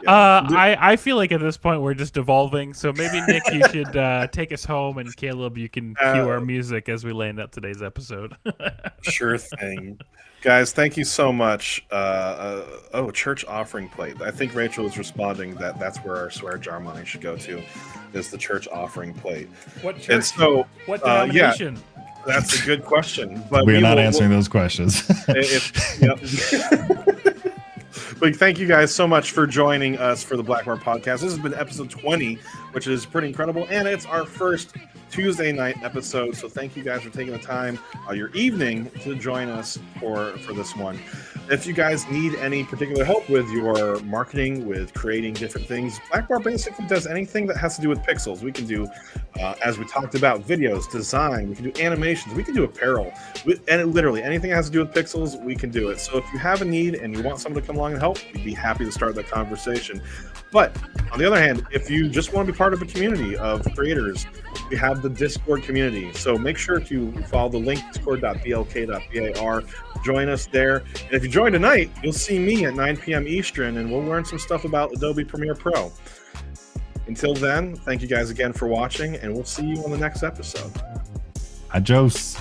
I feel like at this point we're just evolving. So maybe Nick, you should take us home, and Caleb, you can cue our music as we land up today's episode. Sure thing, guys. Thank you so much. Church offering plate. I think Rachel is responding that that's where our swear jar money should go to, is the church offering plate. What church? And so, what denomination? That's a good question. But we're not answering those questions. But thank you guys so much for joining us for the Blackbar podcast. This has been episode 20, which is pretty incredible, and it's our first Tuesday night episode. So thank you guys for taking the time, your evening, to join us for this one. If you guys need any particular help with your marketing, with creating different things, Blackbar basically does anything that has to do with pixels. We can do, as we talked about, videos, design. We can do animations. We can do apparel. And literally anything that has to do with pixels, we can do it. So if you have a need and you want someone to come along and help, we'd be happy to start that conversation. But on the other hand, if you just want to be part of a community of creators, we have the Discord community. So make sure to follow the link, discord.blk.bar. Join us there. And if you join tonight, you'll see me at 9 p.m. Eastern, and we'll learn some stuff about Adobe Premiere Pro. Until then, thank you guys again for watching, and we'll see you on the next episode. Adios.